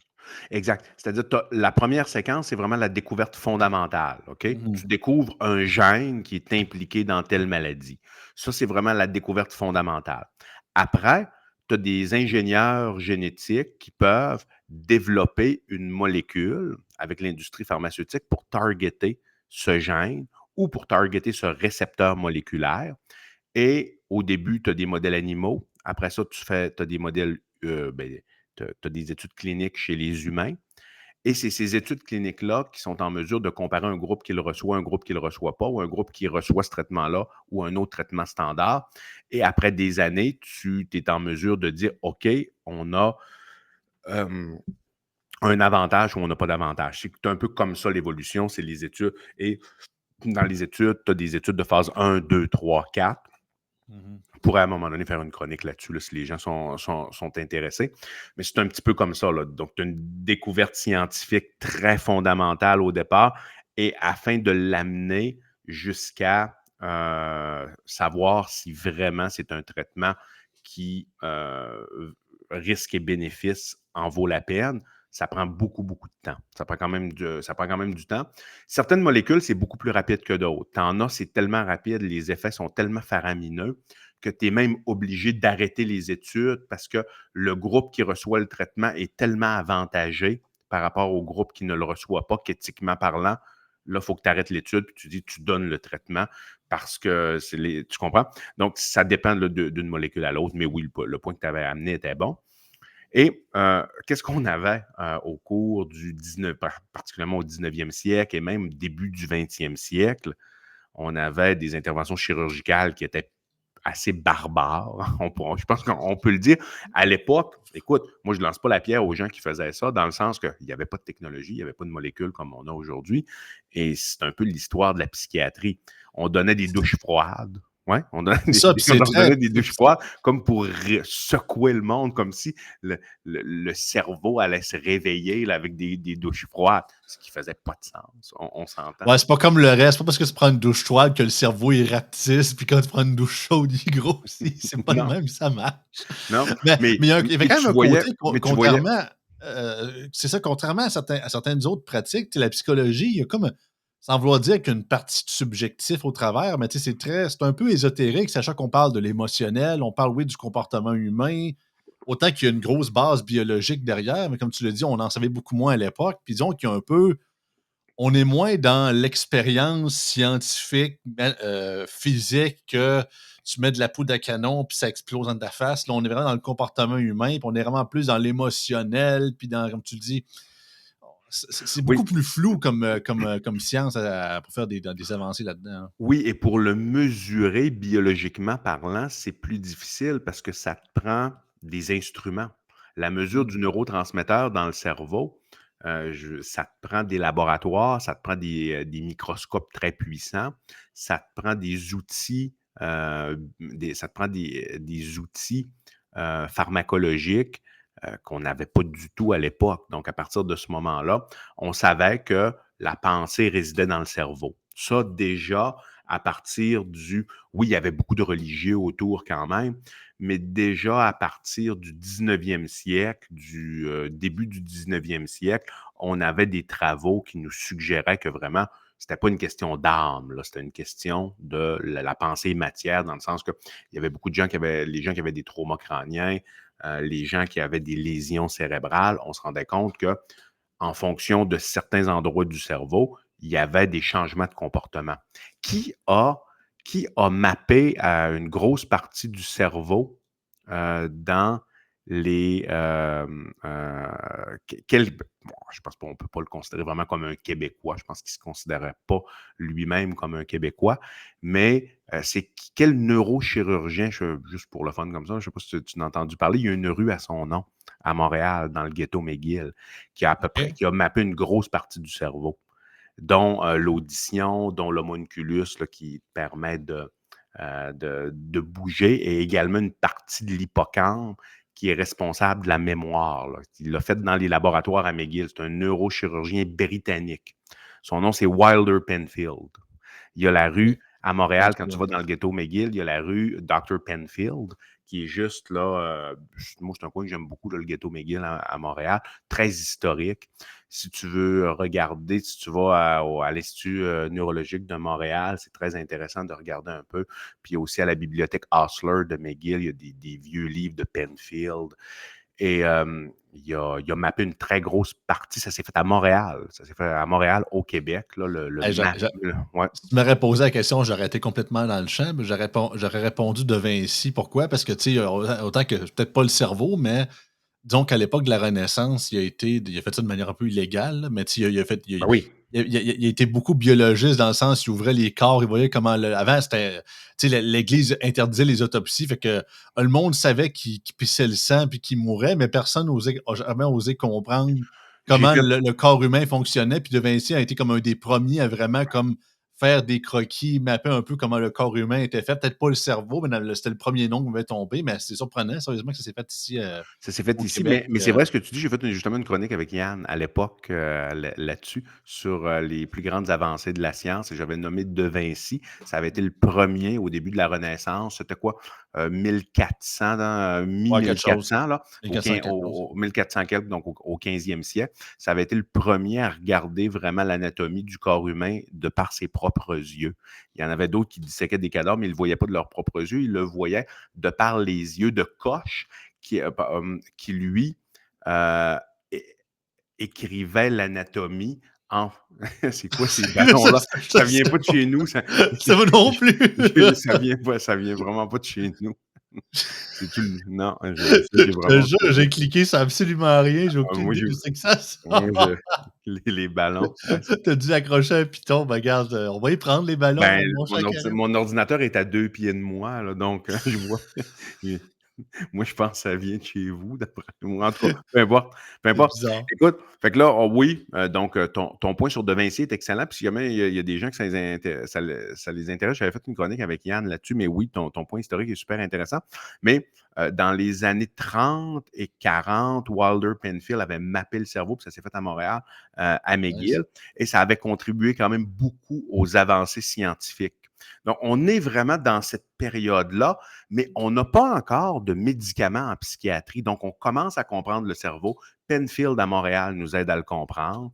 [SPEAKER 2] Exact. C'est-à-dire, la première séquence, c'est vraiment la découverte fondamentale. OK?
[SPEAKER 1] Mhm.
[SPEAKER 2] Tu découvres un gène qui est impliqué dans telle maladie. Ça, c'est vraiment la découverte fondamentale. Après, tu as des ingénieurs génétiques qui peuvent développer une molécule avec l'industrie pharmaceutique pour targeter ce gène ou pour targeter ce récepteur moléculaire. Et au début, tu as des modèles animaux. Après ça, tu as des modèles, tu as des études cliniques chez les humains. Et c'est ces études cliniques-là qui sont en mesure de comparer un groupe qui le reçoit, un groupe qui ne le reçoit pas, ou un groupe qui reçoit ce traitement-là, ou un autre traitement standard. Et après des années, tu es en mesure de dire, OK, on a euh, un avantage ou on n'a pas d'avantage. C'est un peu comme ça l'évolution, c'est les études. Et dans les études, tu as des études de phase 1, 2, 3, 4.
[SPEAKER 1] Mhm.
[SPEAKER 2] On pourrait à un moment donné faire une chronique là-dessus, là, si les gens sont intéressés. Mais c'est un petit peu comme ça, là. Donc, tu as une découverte scientifique très fondamentale au départ et afin de l'amener jusqu'à savoir si vraiment c'est un traitement qui, risque et bénéfice, en vaut la peine, ça prend beaucoup, beaucoup de temps. Ça prend quand même du temps. Certaines molécules, c'est beaucoup plus rapide que d'autres. T'en as, c'est tellement rapide, les effets sont tellement faramineux que tu es même obligé d'arrêter les études parce que le groupe qui reçoit le traitement est tellement avantagé par rapport au groupe qui ne le reçoit pas, qu'éthiquement parlant, là, il faut que tu arrêtes l'étude puis tu dis tu donnes le traitement parce que tu comprends? Donc, ça dépend là, d'une molécule à l'autre, mais oui, le point que tu avais amené était bon. Et qu'est-ce qu'on avait au cours du 19, particulièrement au 19e siècle et même début du 20e siècle? On avait des interventions chirurgicales qui étaient assez barbares. Je pense qu'on peut le dire. À l'époque, écoute, moi, je ne lance pas la pierre aux gens qui faisaient ça, dans le sens qu'il n'y avait pas de technologie, il n'y avait pas de molécules comme on a aujourd'hui. Et c'est un peu l'histoire de la psychiatrie. On donnait des douches froides. Ouais, on donnait
[SPEAKER 1] C'est ça, puis
[SPEAKER 2] on
[SPEAKER 1] c'est très.
[SPEAKER 2] donnait des douches froides comme pour secouer le monde, comme si le cerveau allait se réveiller là, avec des douches froides, ce qui faisait pas de sens. On s'entend.
[SPEAKER 1] Ouais, c'est pas comme le reste. C'est pas parce que tu prends une douche froide que le cerveau il rapetisse, puis quand tu prends une douche chaude, il grossit. C'est pas le
[SPEAKER 2] Non,
[SPEAKER 1] même que ça marche.
[SPEAKER 2] non,
[SPEAKER 1] Mais il y avait quand même
[SPEAKER 2] tu
[SPEAKER 1] un
[SPEAKER 2] voyais,
[SPEAKER 1] côté,
[SPEAKER 2] mais tu voyais,
[SPEAKER 1] contrairement, c'est ça, contrairement à certaines autres pratiques, tu sais, la psychologie, il y a comme, sans vouloir dire qu'il y a une partie de subjectif au travers, mais tu sais, c'est un peu ésotérique, sachant qu'on parle de l'émotionnel, on parle, oui, du comportement humain, autant qu'il y a une grosse base biologique derrière, mais comme tu l'as dit, on en savait beaucoup moins à l'époque. Puis disons qu'il y a un peu, on est moins dans l'expérience scientifique, physique, que tu mets de la poudre à canon puis ça explose dans ta face. Là, on est vraiment dans le comportement humain, puis on est vraiment plus dans l'émotionnel, puis dans, comme tu le dis, c'est beaucoup
[SPEAKER 2] oui,
[SPEAKER 1] plus flou comme science pour faire des avancées là-dedans, hein.
[SPEAKER 2] oui, et pour le mesurer biologiquement parlant, c'est plus difficile parce que ça te prend des instruments. La mesure
[SPEAKER 1] Mmh.
[SPEAKER 2] du neurotransmetteur dans le cerveau, ça te prend des laboratoires, ça te prend des microscopes très puissants, ça te prend des outils, ça te prend des outils pharmacologiques qu'on n'avait pas du tout à l'époque. Donc, à partir de ce moment-là, on savait que la pensée résidait dans le cerveau. Ça, déjà, à partir oui, il y avait beaucoup de religieux autour quand même, mais déjà à partir du 19e siècle, du début du 19e siècle, on avait des travaux qui nous suggéraient que vraiment, c'était pas une question d'âme, là, c'était une question de la pensée matière, dans le sens que il y avait beaucoup de gens les gens qui avaient des traumas crâniens, les gens qui avaient des lésions cérébrales, on se rendait compte que en fonction de certains endroits du cerveau, il y avait des changements de comportement. Qui a, qui a mappé une grosse partie du cerveau dans les... bon, je pense qu'on ne peut pas le considérer vraiment comme un Québécois. Je pense qu'il ne se considérait pas lui-même comme un Québécois. Mais c'est quel neurochirurgien, juste pour le fun comme ça, je ne sais pas si tu en as entendu parler, il y a une rue à son nom à Montréal, dans le ghetto McGill, qui a à peu près,
[SPEAKER 1] OK.
[SPEAKER 2] qui a mappé une grosse partie du cerveau, dont l'audition, dont l'homunculus là, qui permet de bouger, et également une partie de l'hippocampe qui est responsable de la mémoire, là. Il l'a fait dans les laboratoires à McGill. C'est un neurochirurgien britannique. Son nom, c'est Wilder Penfield. Il y a la
[SPEAKER 1] OK.
[SPEAKER 2] rue à Montréal, quand tu
[SPEAKER 1] Penfield.
[SPEAKER 2] vas dans le ghetto McGill, il y a la rue Dr. Penfield, qui est juste là. Moi, c'est un coin que j'aime beaucoup, là, le ghetto McGill à Montréal, très historique. Si tu veux regarder, si tu vas à l'Institut neurologique de Montréal, c'est très intéressant de regarder un peu. Puis aussi à la bibliothèque Osler de McGill, il y a des vieux livres de Penfield. Et il a mappé une très grosse partie. Ça s'est fait à Montréal. Ça s'est fait à Montréal, au Québec. Là,
[SPEAKER 1] Hey,
[SPEAKER 2] ouais.
[SPEAKER 1] si tu m'aurais posé la question, j'aurais été complètement dans le champ, mais j'aurais répondu de Vinci. Pourquoi? Parce que, tu sais, autant que peut-être pas le cerveau, mais disons qu'à l'époque de la Renaissance, il a fait ça de manière un peu illégale, là, mais tu sais,
[SPEAKER 2] Ben oui.
[SPEAKER 1] il a été beaucoup biologiste dans le sens, il ouvrait les corps, il voyait comment avant, c'était, tu sais, l'Église interdisait les autopsies, fait que le monde savait qu'il pissait le sang puis qu'il mourait, mais personne n'a jamais osé comprendre
[SPEAKER 2] J'ai
[SPEAKER 1] comment
[SPEAKER 2] fait
[SPEAKER 1] le corps humain fonctionnait. Puis De Vinci a été comme un des premiers à vraiment comme faire des croquis, mapper un peu comment le corps humain était fait. Peut-être pas le cerveau, mais c'était le premier nom qui m'avait tombé, mais c'est surprenant, sérieusement, que ça s'est fait ici
[SPEAKER 2] Ça s'est fait
[SPEAKER 1] au
[SPEAKER 2] ici,
[SPEAKER 1] Québec.
[SPEAKER 2] mais c'est vrai ce que tu dis. J'ai fait justement une chronique avec Yann à l'époque là-dessus, sur les plus grandes avancées de la science, et j'avais nommé De Vinci. Ça avait été le premier au début de la Renaissance. C'était quoi? 1400,
[SPEAKER 1] Ouais, quelque chose.
[SPEAKER 2] mi-1400, là,
[SPEAKER 1] 1400 quelque chose.
[SPEAKER 2] 1400 quelque, donc au 15e siècle. Ça avait été le premier à regarder vraiment l'anatomie du corps humain de par ses propres yeux. Il y en avait d'autres qui disséquaient des cadavres, mais ils ne le voyaient pas de leurs propres yeux. Ils le voyaient de par les yeux de Koch, qui lui, euh, é- écrivait l'anatomie en... C'est quoi ces ballons-là? Ça vient pas de chez nous.
[SPEAKER 1] Ça va non plus.
[SPEAKER 2] Ça vient vraiment pas de chez nous. C'est tout le non, j'ai
[SPEAKER 1] Je te
[SPEAKER 2] vraiment
[SPEAKER 1] jure,
[SPEAKER 2] aucune
[SPEAKER 1] j'ai cliqué sur absolument rien, j'ai aucune
[SPEAKER 2] moi,
[SPEAKER 1] idée
[SPEAKER 2] j'ai
[SPEAKER 1] d'où c'est que ça
[SPEAKER 2] moi,
[SPEAKER 1] sort.
[SPEAKER 2] je les ballons, ouais,
[SPEAKER 1] Tu as dû accrocher un piton, ben regarde, on va y prendre les ballons,
[SPEAKER 2] ben,
[SPEAKER 1] mon cher Karim.
[SPEAKER 2] mon ordinateur est à 2 pieds de moi, là, donc je vois moi, je pense que ça vient de chez vous, d'après moi. En tout cas, peu importe, peu
[SPEAKER 1] C'est
[SPEAKER 2] importe.
[SPEAKER 1] bizarre.
[SPEAKER 2] Écoute, fait que là, oui, donc ton point sur De Vinci est excellent. Puis si jamais il y a des gens que ça les intéresse, j'avais fait une chronique avec Yann là-dessus, mais oui, ton point historique est super intéressant. Mais dans les années 30 et 40, Wilder Penfield avait mappé le cerveau, puis ça s'est fait à Montréal, à
[SPEAKER 1] Nice.
[SPEAKER 2] McGill, et ça avait contribué quand même beaucoup aux avancées scientifiques. Donc, on est vraiment dans cette période-là, mais on n'a pas encore de médicaments en psychiatrie. Donc, on commence à comprendre le cerveau. Penfield à Montréal nous aide à le comprendre.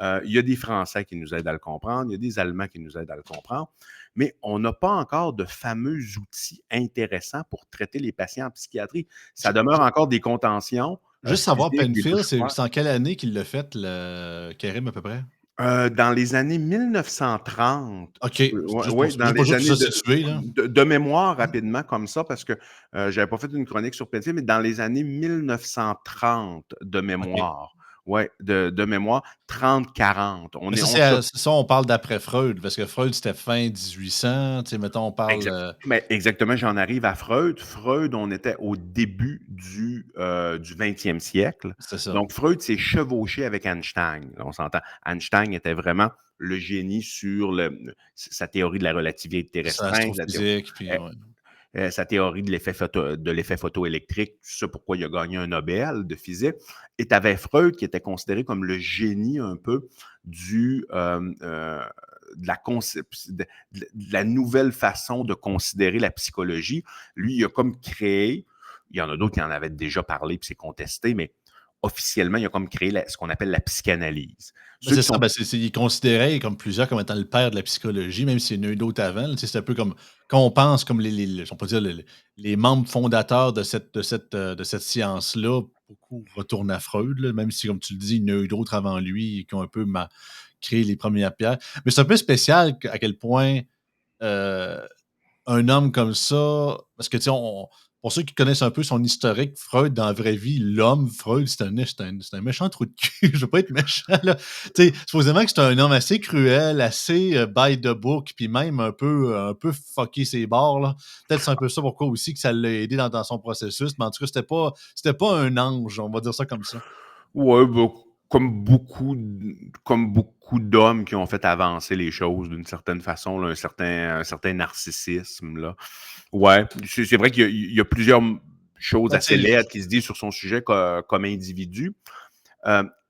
[SPEAKER 2] Il y a des Français qui nous aident à le comprendre. Il y a des Allemands qui nous aident à le comprendre. Mais on n'a pas encore de fameux outils intéressants pour traiter les patients en psychiatrie. Ça
[SPEAKER 1] Ju
[SPEAKER 2] demeure
[SPEAKER 1] ju
[SPEAKER 2] encore des contentions
[SPEAKER 1] Juste savoir
[SPEAKER 2] physiques, des
[SPEAKER 1] Penfield,
[SPEAKER 2] mouchoirs.
[SPEAKER 1] c'est en quelle année qu'il l'a fait le Karim à peu près?
[SPEAKER 2] Dans les années 1930,
[SPEAKER 1] OK, c'est
[SPEAKER 2] ouais,
[SPEAKER 1] juste
[SPEAKER 2] ouais, dans
[SPEAKER 1] juste pour
[SPEAKER 2] les
[SPEAKER 1] juste
[SPEAKER 2] années
[SPEAKER 1] pour se situer là.
[SPEAKER 2] de mémoire rapidement comme ça, parce que j'avais pas fait une chronique sur Penfield, mais dans les années 1930 de
[SPEAKER 1] OK.
[SPEAKER 2] mémoire. Ouais, de mémoire, 30-40. On
[SPEAKER 1] Mais
[SPEAKER 2] est
[SPEAKER 1] ça,
[SPEAKER 2] on se
[SPEAKER 1] c'est ça, on parle d'après Freud, parce que Freud, c'était fin 1800, tu sais, mettons, on parle,
[SPEAKER 2] Mais exactement, j'en arrive à Freud. Freud, on était au début du 20e siècle.
[SPEAKER 1] c'est ça.
[SPEAKER 2] Donc, Freud s'est chevauché avec Einstein. Là, on s'entend. Einstein était vraiment le génie sur sa théorie de la relativité
[SPEAKER 1] C'est
[SPEAKER 2] restreinte,
[SPEAKER 1] astrophysique, puis
[SPEAKER 2] euh,
[SPEAKER 1] ouais.
[SPEAKER 2] sa théorie de l'effet photoélectrique, c'est pourquoi il a gagné un Nobel de physique. Et tu avais Freud qui était considéré comme le génie un peu du, de, la de la nouvelle façon de considérer la psychologie. Lui, il a comme créé, il y en a d'autres qui en avaient déjà parlé, puis c'est contesté, mais officiellement, il a comme créé ce qu'on appelle la psychanalyse.
[SPEAKER 1] Ben,
[SPEAKER 2] Ceux
[SPEAKER 1] c'est
[SPEAKER 2] qui
[SPEAKER 1] ça,
[SPEAKER 2] sont
[SPEAKER 1] ben, il est considéré comme plusieurs comme étant le père de la psychologie, même s'il y en a eu d'autres avant, là, tu sais, c'est un peu comme quand on pense comme on peut dire les membres fondateurs de cette science-là, beaucoup retournent à Freud, là, même si, comme tu le dis, il y en a eu d'autres avant lui qui ont un peu créé les premières pierres. Mais c'est un peu spécial à quel point, heu un homme comme ça, parce que, tu sais, pour ceux qui connaissent un peu son historique, Freud, dans la vraie vie, l'homme, Freud, c'est un méchant trou de cul. Je veux pas être méchant, là. Tu sais, supposément que c'est un homme assez cruel, assez, by the book, puis même un peu fucké ses bords, là. Peut-être c'est un peu ça pourquoi aussi que ça l'a aidé dans son processus, mais en tout cas, c'était pas un ange, on va dire ça comme ça.
[SPEAKER 2] Ouais, bah, comme beaucoup d'hommes qui ont fait avancer les choses d'une certaine façon, là, un certain narcissisme, là. Ouais, c'est vrai qu'il y a plusieurs choses
[SPEAKER 1] Ben, tu
[SPEAKER 2] assez
[SPEAKER 1] sais,
[SPEAKER 2] laides qui se disent sur son sujet comme individu.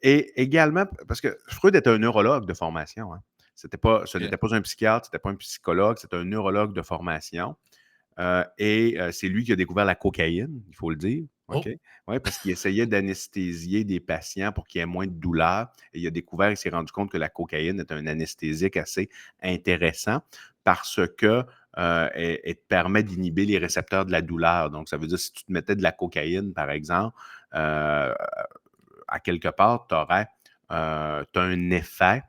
[SPEAKER 2] Et également, parce que Freud était un neurologue de formation, hein. Ce
[SPEAKER 1] OK.
[SPEAKER 2] n'était pas un psychiatre, c'était pas un psychologue, c'était un neurologue de formation. C'est lui qui a découvert la cocaïne, il faut le dire. OK?
[SPEAKER 1] Oh!
[SPEAKER 2] Ouais, parce qu'il essayait d'anesthésier des patients pour qu'il y ait moins de douleur. Et il s'est rendu compte que la cocaïne est un anesthésique assez intéressant parce que elle te permet d'inhiber les récepteurs de la douleur. Donc, ça veut dire si tu te mettais de la cocaïne, par exemple, euh, à quelque part, tu aurais t'as un effet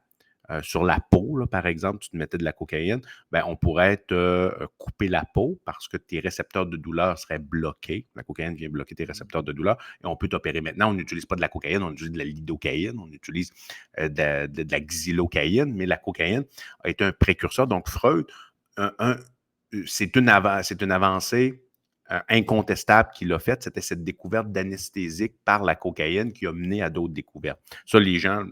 [SPEAKER 2] sur la peau, là, par exemple, tu te mettais de la cocaïne, ben, on pourrait te couper la peau parce que tes récepteurs de douleur seraient bloqués. La cocaïne vient bloquer tes récepteurs de douleur et on peut t'opérer. Maintenant, on n'utilise pas de la cocaïne, on utilise de la lidocaïne, on utilise de la xylocaïne, mais la cocaïne a été un précurseur. Donc, Freud, un- un- c'est une avancée incontestable qu'il a faite, c'était cette découverte d'anesthésique par la cocaïne qui a mené à d'autres découvertes. Ça, les gens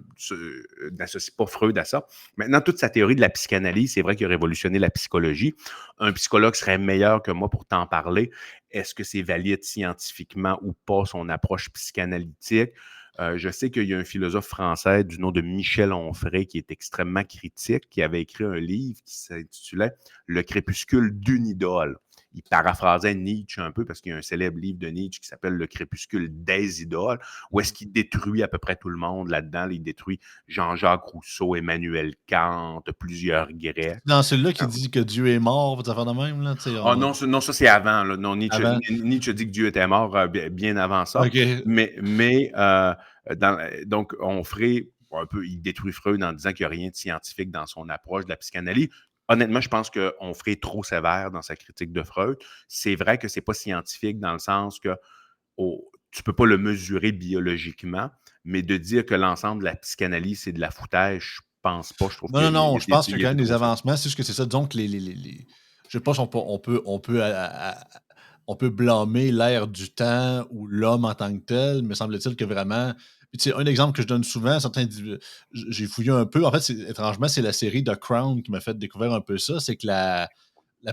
[SPEAKER 2] n'associent pas Freud à ça. Maintenant, toute sa théorie de la psychanalyse, c'est vrai qu'il a révolutionné la psychologie. Un psychologue serait meilleur que moi pour t'en parler. Est-ce que c'est valide scientifiquement ou pas, son approche psychanalytique? Je sais qu'il y a un philosophe français du nom de Michel Onfray qui est extrêmement critique, qui avait écrit un livre qui s'intitulait Le crépuscule d'une idole. Il paraphrasait Nietzsche un peu parce qu'il y a un célèbre livre de Nietzsche qui s'appelle Le crépuscule des idoles, où est-ce qu'il détruit à peu près tout le monde là-dedans. Il détruit Jean-Jacques Rousseau, Emmanuel Kant, plusieurs Grecs.
[SPEAKER 1] Dans celui-là qui dit que Dieu est mort, des affaires de même, là, tu sais,
[SPEAKER 2] Ah non, non, ça c'est avant. Là. Non,
[SPEAKER 1] avant.
[SPEAKER 2] Nietzsche dit que Dieu était mort bien avant ça.
[SPEAKER 1] OK.
[SPEAKER 2] Donc, on ferait un peu, il détruit Freud en disant qu'il n'y a rien de scientifique dans son approche de la psychanalyse. Honnêtement, je pense qu'Onfray est trop sévère dans sa critique de Freud. C'est vrai que c'est pas scientifique dans le sens que tu peux pas le mesurer biologiquement, mais de dire que l'ensemble de la psychanalyse, c'est de la foutaise, je pense pas. Je trouve
[SPEAKER 1] Non, non, non, je pense qu'il y a
[SPEAKER 2] il
[SPEAKER 1] quand
[SPEAKER 2] était
[SPEAKER 1] même des
[SPEAKER 2] trop sévère.
[SPEAKER 1] avancements. C'est juste que c'est ça. Disons que je pense on peut blâmer l'ère du temps ou l'homme en tant que tel, me semble-t-il que vraiment. Puis, tu sais, un exemple que je donne souvent, j'ai fouillé un peu. En fait, étrangement, c'est la série The Crown qui m'a fait découvrir un peu ça. C'est que la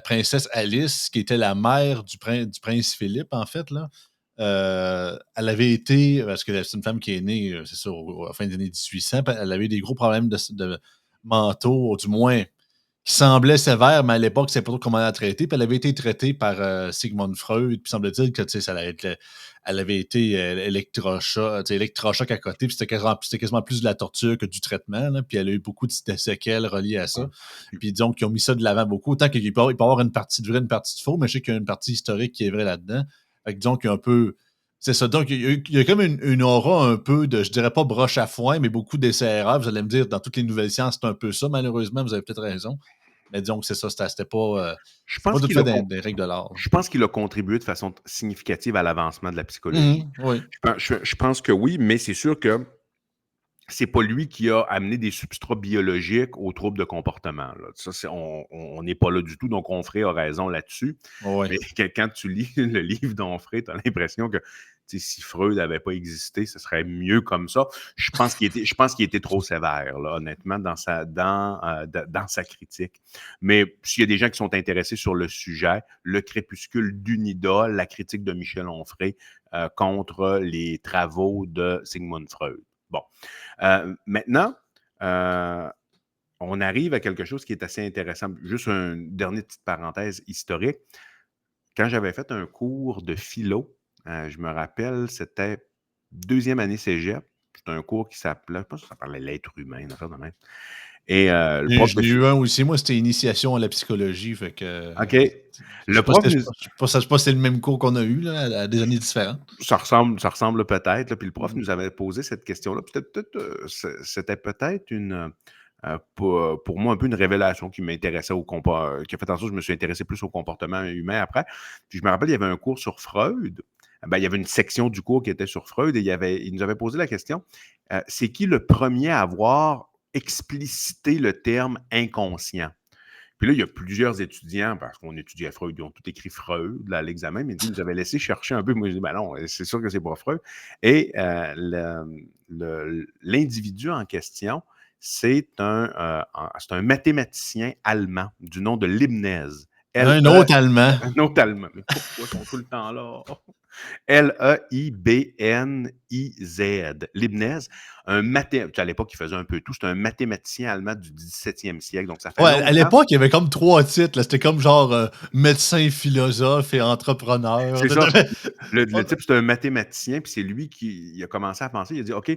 [SPEAKER 1] princesse Alice, qui était la mère du prince Philippe, en fait, là, elle avait été, parce que c'est une femme qui est née, c'est ça, à la fin des années 1800, elle avait eu des gros problèmes de mentaux, du moins, qui semblaient sévères, mais à l'époque, c'est pas trop comment la traiter. Puis elle avait été traitée par Sigmund Freud, puis semble-t-il que elle avait été électrochoc à côté, puis c'était quasiment plus de la torture que du traitement, là, puis elle a eu beaucoup de séquelles reliées à ça.
[SPEAKER 2] Ouais. Puis,
[SPEAKER 1] Puis disons qu'ils ont mis ça de l'avant beaucoup, autant il peut y avoir une partie de vrai, une partie de faux, mais je sais qu'il y a une partie historique qui est vraie là-dedans. Fait que disons qu'il y a un peu. C'est ça. Donc, il y a comme une aura un peu de, je dirais pas broche à foin, mais beaucoup d'essais-erreurs. Vous allez me dire, dans toutes les nouvelles sciences, c'est un peu ça, malheureusement, vous avez peut-être raison. Mais disons que c'est ça,
[SPEAKER 2] je
[SPEAKER 1] c'était pas
[SPEAKER 2] pense
[SPEAKER 1] tout
[SPEAKER 2] qu'il
[SPEAKER 1] fait
[SPEAKER 2] a,
[SPEAKER 1] des règles de l'art.
[SPEAKER 2] je pense qu'il a contribué de façon significative à l'avancement de la psychologie.
[SPEAKER 1] Mhm, oui.
[SPEAKER 2] Je pense que oui, mais c'est sûr que c'est pas lui qui a amené des substrats biologiques aux troubles de comportement. Là. Ça, on n'est pas là du tout, donc Onfray a raison là-dessus.
[SPEAKER 1] Oui.
[SPEAKER 2] Mais quand tu lis le livre d'Onfray, tu as l'impression que si Freud n'avait pas existé, ce serait mieux comme ça. Je pense qu'il était trop sévère, là, honnêtement, dans sa critique. Mais s'il y a des gens qui sont intéressés sur le sujet, Le crépuscule d'une idole, la critique de Michel Onfray contre les travaux de Sigmund Freud. Bon. Maintenant, on arrive à quelque chose qui est assez intéressant. Juste une dernière petite parenthèse historique. Quand j'avais fait un cours de philo, je me rappelle, c'était deuxième année cégep. C'était un cours qui s'appelait, je pense que ça parlait l'être humain, une affaire de même. Et le prof
[SPEAKER 1] Je
[SPEAKER 2] de
[SPEAKER 1] l'ai
[SPEAKER 2] philo.
[SPEAKER 1] eu un aussi. Moi, c'était initiation à la psychologie. Fait que,
[SPEAKER 2] OK.
[SPEAKER 1] je sais
[SPEAKER 2] Le
[SPEAKER 1] pas
[SPEAKER 2] prof
[SPEAKER 1] si
[SPEAKER 2] nous,
[SPEAKER 1] je sais pas si c'est le même cours qu'on a eu là, à des années différentes.
[SPEAKER 2] ça ressemble peut-être. Là, puis le prof
[SPEAKER 1] Mhm.
[SPEAKER 2] nous avait posé cette question-là. C'était peut-être pour moi un peu une révélation qui m'intéressait qui a fait en sorte que je me suis intéressé plus au comportement humain après. Puis je me rappelle, il y avait un cours sur Freud. Ben, il y avait une section du cours qui était sur Freud et il nous avait posé la question, c'est qui le premier à avoir explicité le terme inconscient? Puis là, il y a plusieurs étudiants, parce qu'on étudiait Freud, ils ont tout écrit Freud là, à l'examen, mais ils nous avaient laissé chercher un peu. Moi, je dis, ben non, c'est sûr que c'est pas Freud. Et l'individu en question, c'est un mathématicien allemand du nom de Leibniz.
[SPEAKER 1] Un
[SPEAKER 2] L-E,
[SPEAKER 1] autre Allemand.
[SPEAKER 2] un autre allemand. Mais pourquoi ils sont tout le temps là? Leibniz. Leibniz, à l'époque, il faisait un peu tout. C'était un mathématicien allemand du 17e siècle. Donc, ça fait
[SPEAKER 1] Ouais, à
[SPEAKER 2] longtemps.
[SPEAKER 1] l'époque, il y avait comme 3 titres, là. C'était comme genre, médecin, philosophe et entrepreneur.
[SPEAKER 2] C'est ça. Le type, c'est un mathématicien, puis c'est lui qui il a commencé à penser. Il a dit OK,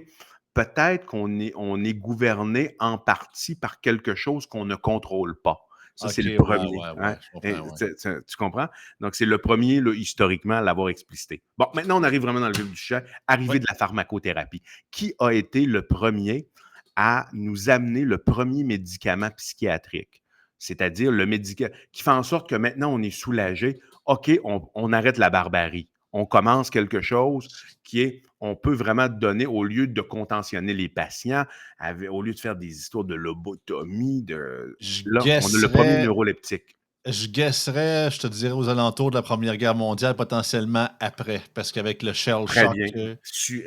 [SPEAKER 2] peut-être on est gouverné en partie par quelque chose qu'on ne contrôle pas. Ça,
[SPEAKER 1] OK,
[SPEAKER 2] c'est le
[SPEAKER 1] ouais,
[SPEAKER 2] premier.
[SPEAKER 1] ouais,
[SPEAKER 2] Hein?
[SPEAKER 1] ouais, je comprends, ouais.
[SPEAKER 2] Tu comprends? Donc, c'est le premier, là, historiquement, à l'avoir explicité. Bon, maintenant, on arrive vraiment dans le vif du sujet.
[SPEAKER 1] Ouais.
[SPEAKER 2] Arrivée de la pharmacothérapie. Qui a été le premier à nous amener le premier médicament psychiatrique? C'est-à-dire le médicament qui fait en sorte que maintenant, on est soulagé. OK, on arrête la barbarie. On commence quelque chose qui est, on peut vraiment donner, au lieu de contentionner les patients, au lieu de faire des histoires de lobotomie,
[SPEAKER 1] Je
[SPEAKER 2] là, on a le premier
[SPEAKER 1] guesserais
[SPEAKER 2] neuroleptique.
[SPEAKER 1] je te dirais aux alentours de la Première Guerre mondiale, potentiellement après, parce qu'avec le shell
[SPEAKER 2] Très
[SPEAKER 1] shock,
[SPEAKER 2] bien.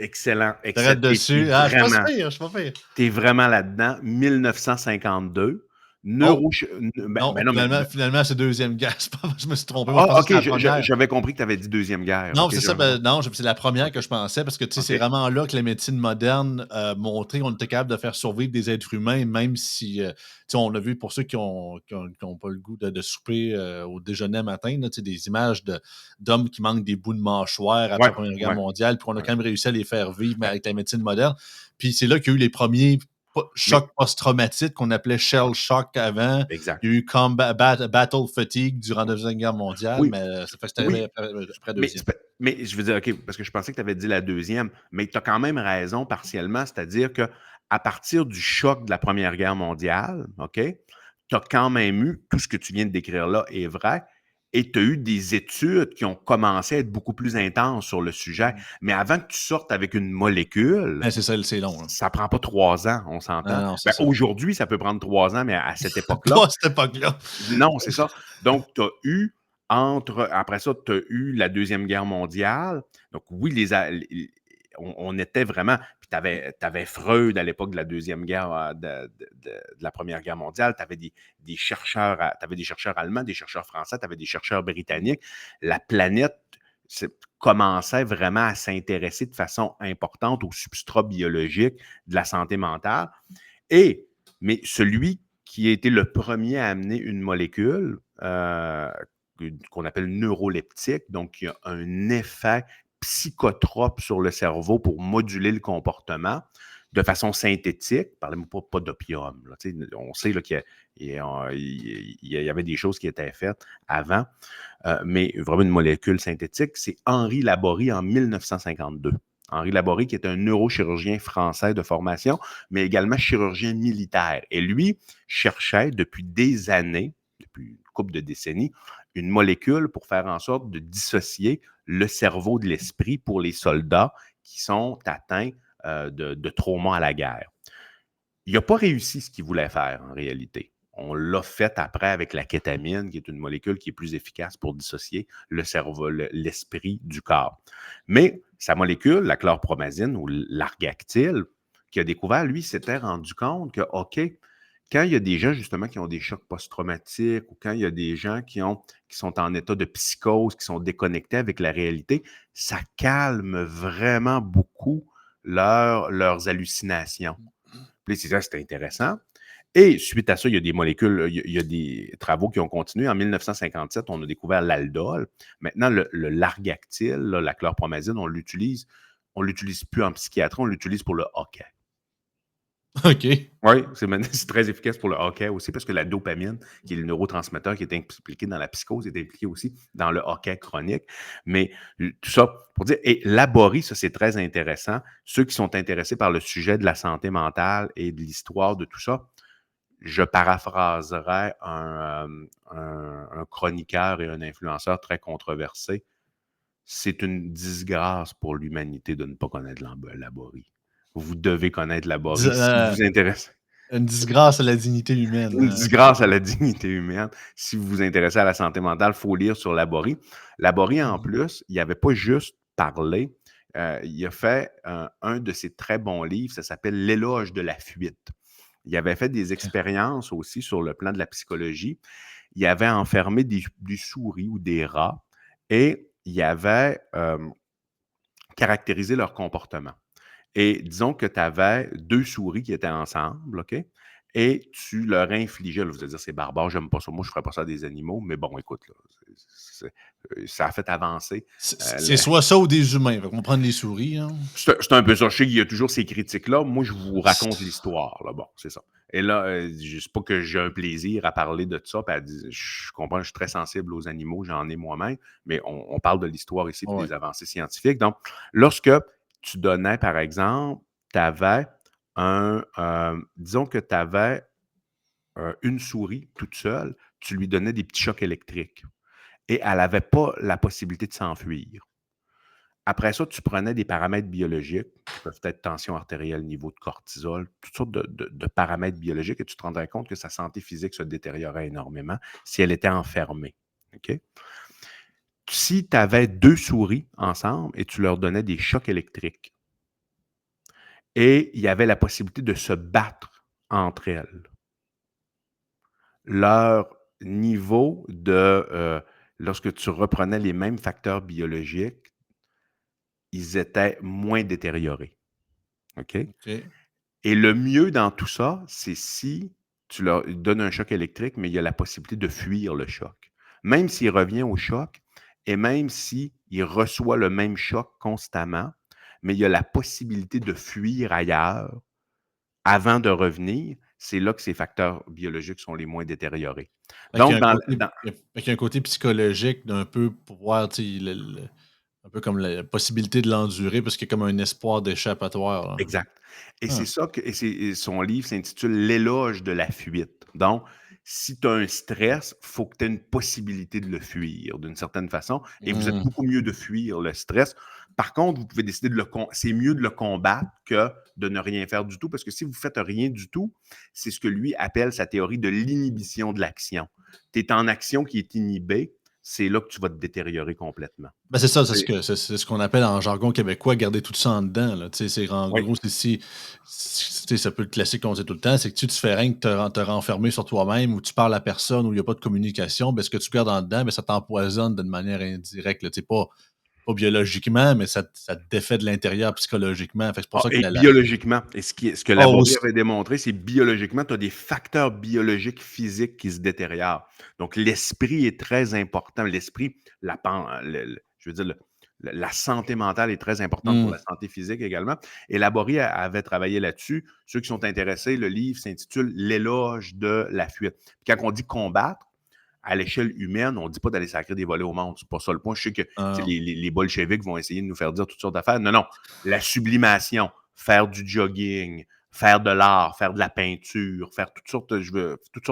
[SPEAKER 2] Excellent, excellent.
[SPEAKER 1] direct dessus. Ah, je suis pas pire.
[SPEAKER 2] T'es vraiment là-dedans. 1952.
[SPEAKER 1] Oh,
[SPEAKER 2] Ben
[SPEAKER 1] non,
[SPEAKER 2] non, mais
[SPEAKER 1] finalement, c'est Deuxième Guerre. C'est pas je me suis trompé. Moi, je
[SPEAKER 2] ah,
[SPEAKER 1] pensais que
[SPEAKER 2] OK,
[SPEAKER 1] c'était la première.
[SPEAKER 2] j'avais compris que tu avais dit Deuxième Guerre.
[SPEAKER 1] Non,
[SPEAKER 2] OK,
[SPEAKER 1] c'est ça, non, c'est la première que je pensais parce que, tu sais, c'est
[SPEAKER 2] OK.
[SPEAKER 1] vraiment là que la médecine moderne montrait qu'on était capable de faire survivre des êtres humains, même si, tu sais, on a vu pour ceux qui ont pas le goût de souper au déjeuner matin, là, tu sais, des images d'hommes qui manquent des bouts de mâchoire après
[SPEAKER 2] Ouais,
[SPEAKER 1] la Première Guerre
[SPEAKER 2] ouais,
[SPEAKER 1] mondiale, puis on a
[SPEAKER 2] ouais.
[SPEAKER 1] quand même réussi à les faire vivre mais
[SPEAKER 2] Ben,
[SPEAKER 1] avec la médecine moderne. Puis c'est là qu'il y a eu les premiers
[SPEAKER 2] mais
[SPEAKER 1] chocs post-traumatiques qu'on appelait shell shock avant.
[SPEAKER 2] exact.
[SPEAKER 1] Il y a eu battle fatigue durant la Deuxième Guerre mondiale,
[SPEAKER 2] Oui,
[SPEAKER 1] mais ça fait que c'est arrivé
[SPEAKER 2] oui,
[SPEAKER 1] après
[SPEAKER 2] mais,
[SPEAKER 1] Deuxième.
[SPEAKER 2] mais je veux dire, OK, parce que je pensais que tu avais dit la deuxième, mais tu as quand même raison partiellement, c'est-à-dire que à partir du choc de la Première Guerre mondiale, OK, tu as quand même eu, tout ce que tu viens de décrire là est vrai, et tu as eu des études qui ont commencé à être beaucoup plus intenses sur le sujet.
[SPEAKER 1] Mmh.
[SPEAKER 2] Mais avant que tu sortes avec une molécule,
[SPEAKER 1] C'est ça, c'est long, là.
[SPEAKER 2] ça prend pas 3 ans, on s'entend.
[SPEAKER 1] Non, non, c'est
[SPEAKER 2] Ben,
[SPEAKER 1] ça.
[SPEAKER 2] aujourd'hui, ça peut prendre 3 ans, mais à cette époque-là,
[SPEAKER 1] Pas à cette époque-là.
[SPEAKER 2] non, c'est ça. Donc, tu as eu après ça, tu as eu la Deuxième Guerre mondiale. Donc, oui, on était vraiment. Puis, tu avais Freud à l'époque de la Deuxième Guerre, de la Première Guerre mondiale. Tu avais des chercheurs, t'avais des chercheurs allemands, des chercheurs français, tu avais des chercheurs britanniques. La planète commençait vraiment à s'intéresser de façon importante au substrat biologique de la santé mentale. Mais celui qui a été le premier à amener une molécule qu'on appelle neuroleptique, donc qui a un effet psychotrope sur le cerveau pour moduler le comportement de façon synthétique. Parlez-moi pas d'opium. Là, on sait là, qu'il y avait des choses qui étaient faites avant, mais vraiment une molécule synthétique. C'est Henri Laborie en 1952. Henri Laborie, qui est un neurochirurgien français de formation, mais également chirurgien militaire. Et lui cherchait depuis des années, depuis une couple de décennies, une molécule pour faire en sorte de dissocier le cerveau de l'esprit pour les soldats qui sont atteints de trauma à la guerre. Il n'a pas réussi ce qu'il voulait faire en réalité. On l'a fait après avec la kétamine, qui est une molécule qui est plus efficace pour dissocier le cerveau, l'esprit du corps. Mais sa molécule, la chlorpromazine ou l'argactyle, qu'il a découvert, lui, s'était rendu compte que, OK, quand il y a des gens, justement, qui ont des chocs post-traumatiques ou quand il y a des gens qui sont en état de psychose, qui sont déconnectés avec la réalité, ça calme vraiment beaucoup leurs hallucinations. Puis c'est intéressant. Et suite à ça, il y a des molécules, il y a des travaux qui ont continué. En 1957, on a découvert l'aldol. Maintenant, le largactyle, la chlorpromazine, on l'utilise plus en psychiatrie, on l'utilise pour le hockey.
[SPEAKER 1] OK.
[SPEAKER 2] Oui, c'est très efficace pour le hockey aussi, parce que la dopamine, qui est le neurotransmetteur qui est impliqué dans la psychose, est impliqué aussi dans le hockey chronique. Mais tout ça pour dire, et Laborie, ça c'est très intéressant. Ceux qui sont intéressés par le sujet de la santé mentale et de l'histoire de tout ça, je paraphraserais un chroniqueur et un influenceur très controversé. C'est une disgrâce pour l'humanité de ne pas connaître Laborie. Vous devez connaître
[SPEAKER 1] Dis
[SPEAKER 2] Laborie si vous vous intéressez.
[SPEAKER 1] une disgrâce à la dignité humaine,
[SPEAKER 2] Une disgrâce à la dignité humaine. Si vous vous intéressez à la santé mentale, il faut lire sur Laborie. Laborie, en plus, il n'avait pas juste parlé, il a fait un de ses très bons livres, ça s'appelle L'éloge de la fuite. Il avait fait des
[SPEAKER 1] OK.
[SPEAKER 2] expériences aussi sur le plan de la psychologie. Il avait enfermé des souris ou des rats et il avait caractérisé leur comportement. Et disons que tu avais 2 souris qui étaient ensemble, OK? Et tu leur infligeais, là, vous allez dire: «C'est barbare, j'aime pas ça. Moi, je ferais pas ça à des animaux», mais bon, écoute, là, ça a fait avancer,
[SPEAKER 1] C'est
[SPEAKER 2] la
[SPEAKER 1] soit ça ou des humains. Fait qu'on va prendre les souris, hein.
[SPEAKER 2] c'est un peu ça. Je sais qu'il y a toujours ces critiques-là. Moi, je vous raconte l'histoire, là. Bon, c'est ça. Et là, c'est pas que j'ai un plaisir à parler de ça, puis je comprends, je suis très sensible aux animaux, j'en ai moi-même, mais on parle de l'histoire ici puis
[SPEAKER 1] Ouais.
[SPEAKER 2] des avancées scientifiques. Donc, lorsque tu donnais, par exemple, tu avais disons que tu avais une souris toute seule, tu lui donnais des petits chocs électriques et elle n'avait pas la possibilité de s'enfuir. Après ça, tu prenais des paramètres biologiques, qui peuvent être tension artérielle, niveau de cortisol, toutes sortes de paramètres biologiques, et tu te rendrais compte que sa santé physique se détériorait énormément si elle était enfermée. OK? Si tu avais 2 souris ensemble et tu leur donnais des chocs électriques et il y avait la possibilité de se battre entre elles, leur niveau lorsque tu reprenais les mêmes facteurs biologiques, ils étaient moins détériorés. OK?
[SPEAKER 1] OK.
[SPEAKER 2] Et le mieux dans tout ça, c'est si tu leur donnes un choc électrique, mais il y a la possibilité de fuir le choc. Même s'il revient au choc et même s'il reçoit le même choc constamment, mais il y a la possibilité de fuir ailleurs avant de revenir, c'est là que ces facteurs biologiques sont les moins détériorés.
[SPEAKER 1] Fait qu'il y a
[SPEAKER 2] Donc,
[SPEAKER 1] un côté fait qu'il y a un côté psychologique d'un peu pouvoir, tu sais, un peu comme la possibilité de l'endurer parce qu'il y a comme un espoir d'échappatoire, là.
[SPEAKER 2] exact. Et c'est
[SPEAKER 1] Ah,
[SPEAKER 2] ça et son livre s'intitule L'éloge de la fuite. Donc, si tu as un stress, il faut que tu aies une possibilité de le fuir d'une certaine façon. Et vous êtes
[SPEAKER 1] Mmh.
[SPEAKER 2] beaucoup mieux de fuir le stress. Par contre, vous pouvez décider c'est mieux de le combattre que de ne rien faire du tout, parce que si vous ne faites rien du tout, c'est ce que lui appelle sa théorie de l'inhibition de l'action. Tu es en action qui est inhibée, c'est là que tu vas te détériorer complètement.
[SPEAKER 1] Ben, c'est ça,
[SPEAKER 2] C'est-
[SPEAKER 1] c'est ce qu'on appelle en jargon québécois garder tout ça en dedans, là. Tu sais, c'est en
[SPEAKER 2] Oui.
[SPEAKER 1] gros, c'est tu sais, c'est un peu le classique qu'on dit tout le temps, c'est que tu fais rien que te renfermer sur toi-même ou tu parles à personne ou il y a pas de communication, ben, ce que tu gardes en dedans, ben, ça t'empoisonne d'une manière indirecte, là. Tu sais, pas biologiquement, mais ça te défait de l'intérieur psychologiquement. Fait que c'est pour
[SPEAKER 2] Ah,
[SPEAKER 1] ça que
[SPEAKER 2] et
[SPEAKER 1] la
[SPEAKER 2] biologiquement, et ce que
[SPEAKER 1] oh,
[SPEAKER 2] Laborie
[SPEAKER 1] aussi.
[SPEAKER 2] avait démontré, c'est biologiquement, tu as des facteurs biologiques physiques qui se détériorent. Donc, l'esprit est très important. L'esprit, je veux dire, la santé mentale est très importante pour
[SPEAKER 1] Mmh.
[SPEAKER 2] la santé physique également. Et Laborie avait travaillé là-dessus. Ceux qui sont intéressés, le livre s'intitule L'éloge de la fuite. Puis quand on dit combattre, à l'échelle humaine, on ne dit pas d'aller sacrer des volets au monde. C'est pas ça le point. Je sais que
[SPEAKER 1] Ah,
[SPEAKER 2] les bolcheviks vont essayer de nous faire dire toutes sortes d'affaires. Non, non. La sublimation, faire du jogging, faire de l'art, faire de la peinture, faire toutes sortes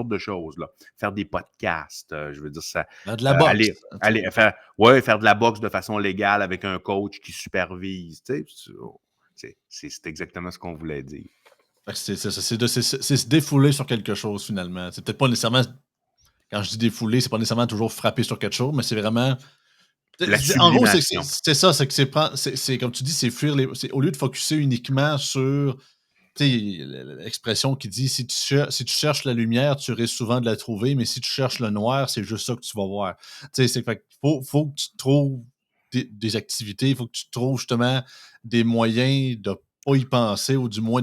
[SPEAKER 2] de choses. Là. Faire des podcasts, je veux dire ça.
[SPEAKER 1] de la boxe, tu sais.
[SPEAKER 2] Faire de la boxe de façon légale avec un coach qui supervise. Tu sais, c'est exactement ce qu'on voulait dire.
[SPEAKER 1] Fait que c'est se défouler sur quelque chose finalement. C'est peut-être pas nécessairement quand je dis défouler, c'est pas nécessairement toujours frapper sur quelque chose, mais c'est vraiment
[SPEAKER 2] La
[SPEAKER 1] en gros,
[SPEAKER 2] sublimation.
[SPEAKER 1] c'est ça, c'est que c'est comme tu dis, c'est fuir les c'est au lieu de focuser uniquement sur, tu sais, l'expression qui dit: Si tu cherches la lumière, tu risques souvent de la trouver, mais si tu cherches le noir, c'est juste ça que tu vas voir». Tu sais, c'est fait qu'il faut que tu trouves des activités, il faut que tu trouves justement des moyens de pas y penser ou du moins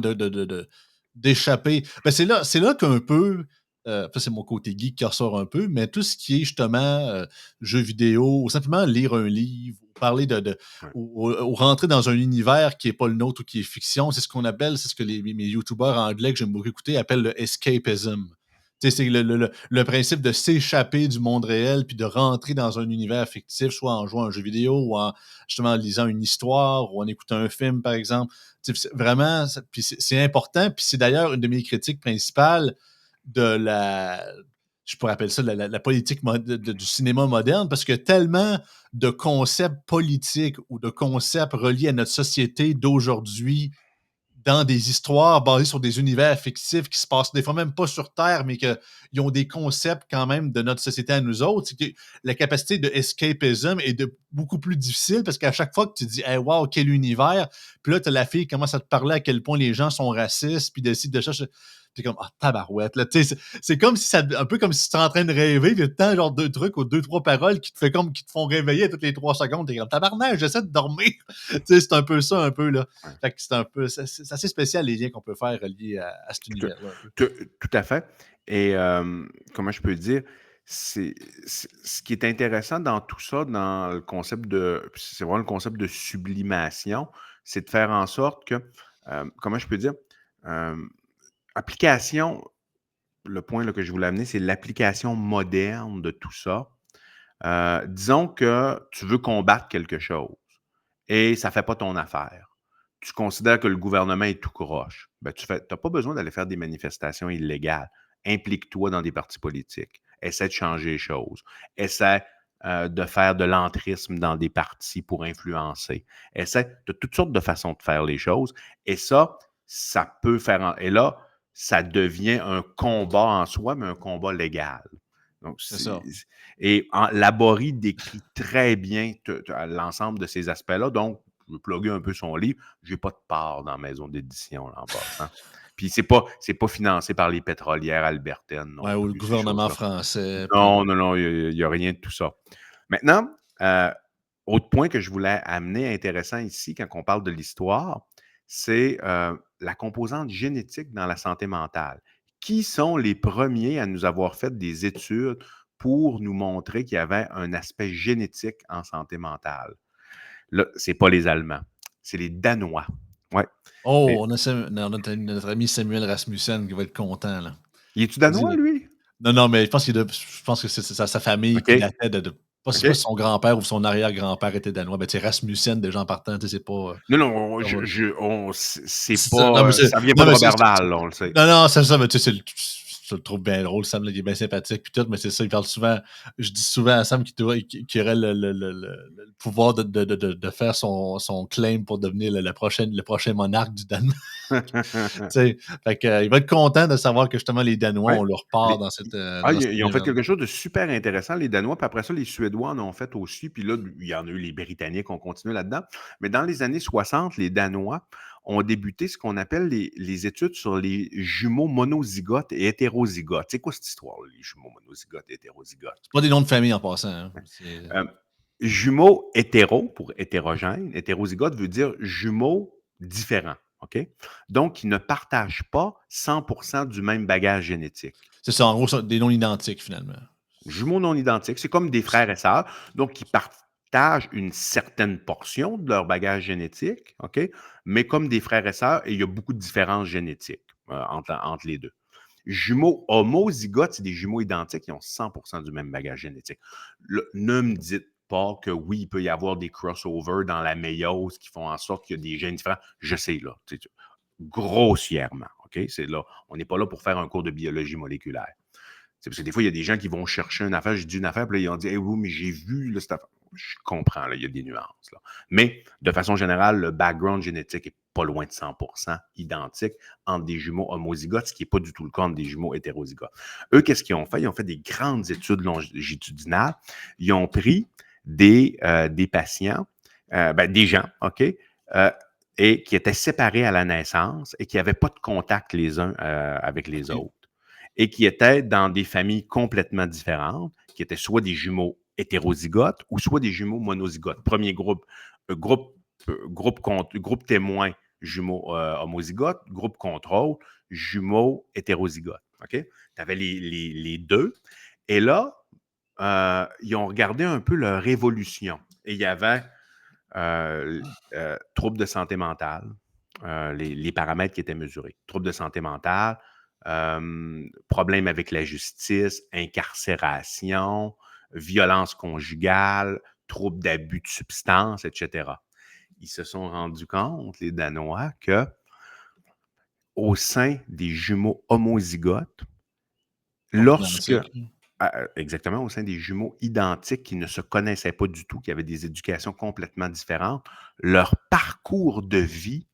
[SPEAKER 1] d'échapper. Ben, c'est là qu'un peu, ça c'est mon côté geek qui ressort un peu, mais tout ce qui est justement, jeux vidéo ou simplement lire un livre ou parler de
[SPEAKER 2] Ouais.
[SPEAKER 1] ou rentrer dans un univers qui est pas le nôtre ou qui est fiction, c'est ce qu'on appelle, c'est ce que mes youtubeurs anglais que j'aime beaucoup écouter appellent le escapism. Tu sais, c'est le principe de s'échapper du monde réel puis de rentrer dans un univers fictif, soit en jouant à un jeu vidéo ou en justement en lisant une histoire ou en écoutant un film, par exemple. Tu sais, vraiment, puis c'est important, puis c'est d'ailleurs une de mes critiques principales de la, je pourrais appeler ça la politique du cinéma moderne, parce que tellement de concepts politiques ou de concepts reliés à notre société d'aujourd'hui dans des histoires basées sur des univers fictifs qui se passent des fois même pas sur Terre, mais qu'ils ont des concepts quand même de notre société à nous autres. C'est que la capacité de escapism est beaucoup plus difficile parce qu'à chaque fois que tu dis hey, wow, quel univers, puis là, tu as la fille qui commence à te parler à quel point les gens sont racistes, puis décide de chercher. C'est comme, ah, tabarouette, là. Tu sais, c'est comme si ça, un peu comme si tu es en train de rêver, puis il y a tout le temps, genre, deux trucs ou deux, trois paroles qui te font réveiller à toutes les 3 secondes. T'es comme, tabarnak, j'essaie de dormir. Tu sais, c'est un peu ça, un peu, là.
[SPEAKER 2] Ouais.
[SPEAKER 1] Fait que c'est un peu, c'est assez spécial les liens qu'on peut faire reliés à cet
[SPEAKER 2] Tout,
[SPEAKER 1] univers-là, un peu.
[SPEAKER 2] tout- tout à fait. Et comment je peux dire, ce qui est intéressant dans tout ça, dans le concept c'est vraiment le concept de sublimation, c'est de faire en sorte que, comment je peux dire, euh, application, le point là, que je voulais amener, c'est l'application moderne de tout ça. Disons que tu veux combattre quelque chose et ça ne fait pas ton affaire. Tu considères que le gouvernement est tout croche. Ben, tu n'as pas besoin d'aller faire des manifestations illégales. Implique-toi dans des partis politiques. Essaie de changer les choses. Essaie de faire de l'entrisme dans des partis pour influencer. Essaie de toutes sortes de façons de faire les choses. Et ça peut faire. Et là, ça devient un combat en soi, mais un combat légal. Donc,
[SPEAKER 1] C'est ça.
[SPEAKER 2] Laborie décrit très bien l'ensemble de ces aspects-là. Donc, je vais plugger un peu son livre. Je n'ai pas de part dans la maison d'édition là, en passant. Puis c'est pas financé par les pétrolières albertaines
[SPEAKER 1] Ouais,
[SPEAKER 2] non
[SPEAKER 1] ou le
[SPEAKER 2] plus, ces
[SPEAKER 1] gouvernement
[SPEAKER 2] choses-là.
[SPEAKER 1] français, puis
[SPEAKER 2] Non, non, non, il n'y a rien de tout ça. Maintenant, autre point que je voulais amener intéressant ici, quand on parle de l'histoire, c'est la composante génétique dans la santé mentale. Qui sont les premiers à nous avoir fait des études pour nous montrer qu'il y avait un aspect génétique en santé mentale? Là, ce n'est pas les Allemands, c'est les Danois. Ouais.
[SPEAKER 1] oh,
[SPEAKER 2] Et-
[SPEAKER 1] on a notre ami Samuel Rasmussen qui va être content, là.
[SPEAKER 2] Il est-tu
[SPEAKER 1] Vas-y,
[SPEAKER 2] danois,
[SPEAKER 1] là.
[SPEAKER 2] lui?
[SPEAKER 1] Non, non, mais je pense que c'est sa famille
[SPEAKER 2] OK.
[SPEAKER 1] qui datait pas, je sais pas
[SPEAKER 2] OK.
[SPEAKER 1] si son grand-père ou son arrière-grand-père était danois. Ben, tu sais, Rasmussen, déjà en partant, tu sais, c'est pas.
[SPEAKER 2] Non, non,
[SPEAKER 1] Genre,
[SPEAKER 2] c'est
[SPEAKER 1] c'est ça. Non,
[SPEAKER 2] pas,
[SPEAKER 1] mais
[SPEAKER 2] ça vient pas
[SPEAKER 1] non,
[SPEAKER 2] de
[SPEAKER 1] mais
[SPEAKER 2] Robert Val, là, on le sait.
[SPEAKER 1] non, non, c'est ça, mais tu sais, je le trouve bien drôle, Sam, là, il est bien sympathique, puis tout, mais c'est ça, il parle souvent. Je dis souvent à Sam qu'il aurait le pouvoir de faire son claim pour devenir le prochain monarque du Danemark. Tu sais, fait que, il va être content de savoir que justement les Danois,
[SPEAKER 2] Ouais.
[SPEAKER 1] on leur part
[SPEAKER 2] Les
[SPEAKER 1] dans cette,
[SPEAKER 2] Ah,
[SPEAKER 1] dans cet
[SPEAKER 2] ils ont fait
[SPEAKER 1] univers-là.
[SPEAKER 2] quelque chose de super intéressant, les Danois, puis après ça, les Suédois en ont fait aussi, puis là, il y en a eu les Britanniques ont continué là-dedans. Mais dans les années 60, les Danois ont débuté ce qu'on appelle les études sur les jumeaux monozygotes et hétérozygotes. C'est quoi cette histoire, là, les jumeaux monozygotes et hétérozygotes?
[SPEAKER 1] C'est pas des noms de famille en passant, hein. C'est
[SPEAKER 2] Euh, Jumeaux hétéro, pour hétérogène, hétérozygote veut dire jumeaux différents, OK? Donc, ils ne partagent pas 100% du même bagage génétique.
[SPEAKER 1] c'est ça, en gros, des noms identiques finalement.
[SPEAKER 2] Jumeaux non identiques, c'est comme des frères et sœurs, donc ils partagent une certaine portion de leur bagage génétique, OK? Mais comme des frères et sœurs, et il y a beaucoup de différences génétiques entre les deux. Jumeaux homozygotes, c'est des jumeaux identiques qui ont 100% du même bagage génétique. Ne me dites pas que oui, il peut y avoir des crossovers dans la méiose qui font en sorte qu'il y a des gènes différents. Je sais, là, grossièrement, OK? C'est là, on n'est pas là pour faire un cours de biologie moléculaire. C'est parce que des fois, il y a des gens qui vont chercher une affaire, j'ai dit une affaire, puis là, ils ont dit, hey, oui, mais j'ai vu là, cette affaire. Je comprends, là, il y a des nuances. Là. Mais de façon générale, le background génétique est pas loin de 100% identique entre des jumeaux homozygotes, ce qui n'est pas du tout le cas entre des jumeaux hétérozygotes. Eux, qu'est-ce qu'ils ont fait? Ils ont fait des grandes études longitudinales. Ils ont pris des patients, des gens, OK, et qui étaient séparés à la naissance et qui n'avaient pas de contact les uns avec les
[SPEAKER 1] OK.
[SPEAKER 2] autres et qui étaient dans des familles complètement différentes, qui étaient soit des jumeaux hétérozygotes ou soit des jumeaux monozygotes. Premier groupe, groupe témoin, jumeaux homozygotes, groupe contrôle, jumeaux hétérozygotes. OK? Tu avais les deux. Et là, ils ont regardé un peu leur évolution. Et il y avait troubles de santé mentale, les paramètres qui étaient mesurés. Troubles de santé mentale, problèmes avec la justice, incarcération, violence conjugale, troubles d'abus de substances, etc. Ils se sont rendus compte, les Danois, que au sein des jumeaux homozygotes,
[SPEAKER 1] Donc
[SPEAKER 2] lorsque
[SPEAKER 1] identique.
[SPEAKER 2] exactement, au sein des jumeaux identiques qui ne se connaissaient pas du tout, qui avaient des éducations complètement différentes, leur parcours de vie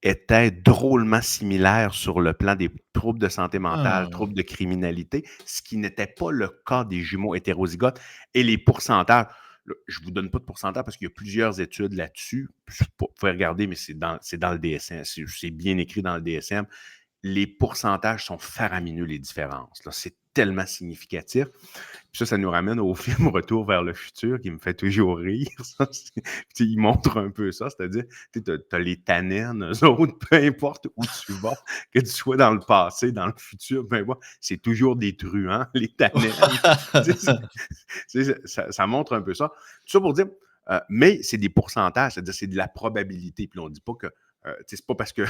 [SPEAKER 2] était drôlement similaire sur le plan des troubles de santé mentale,
[SPEAKER 1] Ah!
[SPEAKER 2] troubles de criminalité, ce qui n'était pas le cas des jumeaux hétérozygotes. Et les pourcentages, là, je ne vous donne pas de pourcentage parce qu'il y a plusieurs études là-dessus. Vous pouvez regarder, mais c'est dans le DSM. C'est bien écrit dans le DSM. Les pourcentages sont faramineux, les différences. Là. C'est tellement significatif. Puis ça nous ramène au film Retour vers le futur qui me fait toujours rire. Ça, il montre un peu ça, c'est-à-dire, tu as les tannins, eux autres, peu importe où tu vas, que tu sois dans le passé, dans le futur, ben voilà, c'est toujours des truands, les tannins. Ça montre un peu ça. Tout ça pour dire, mais c'est des pourcentages, c'est-à-dire c'est de la probabilité. Puis là, on ne dit pas que c'est pas parce que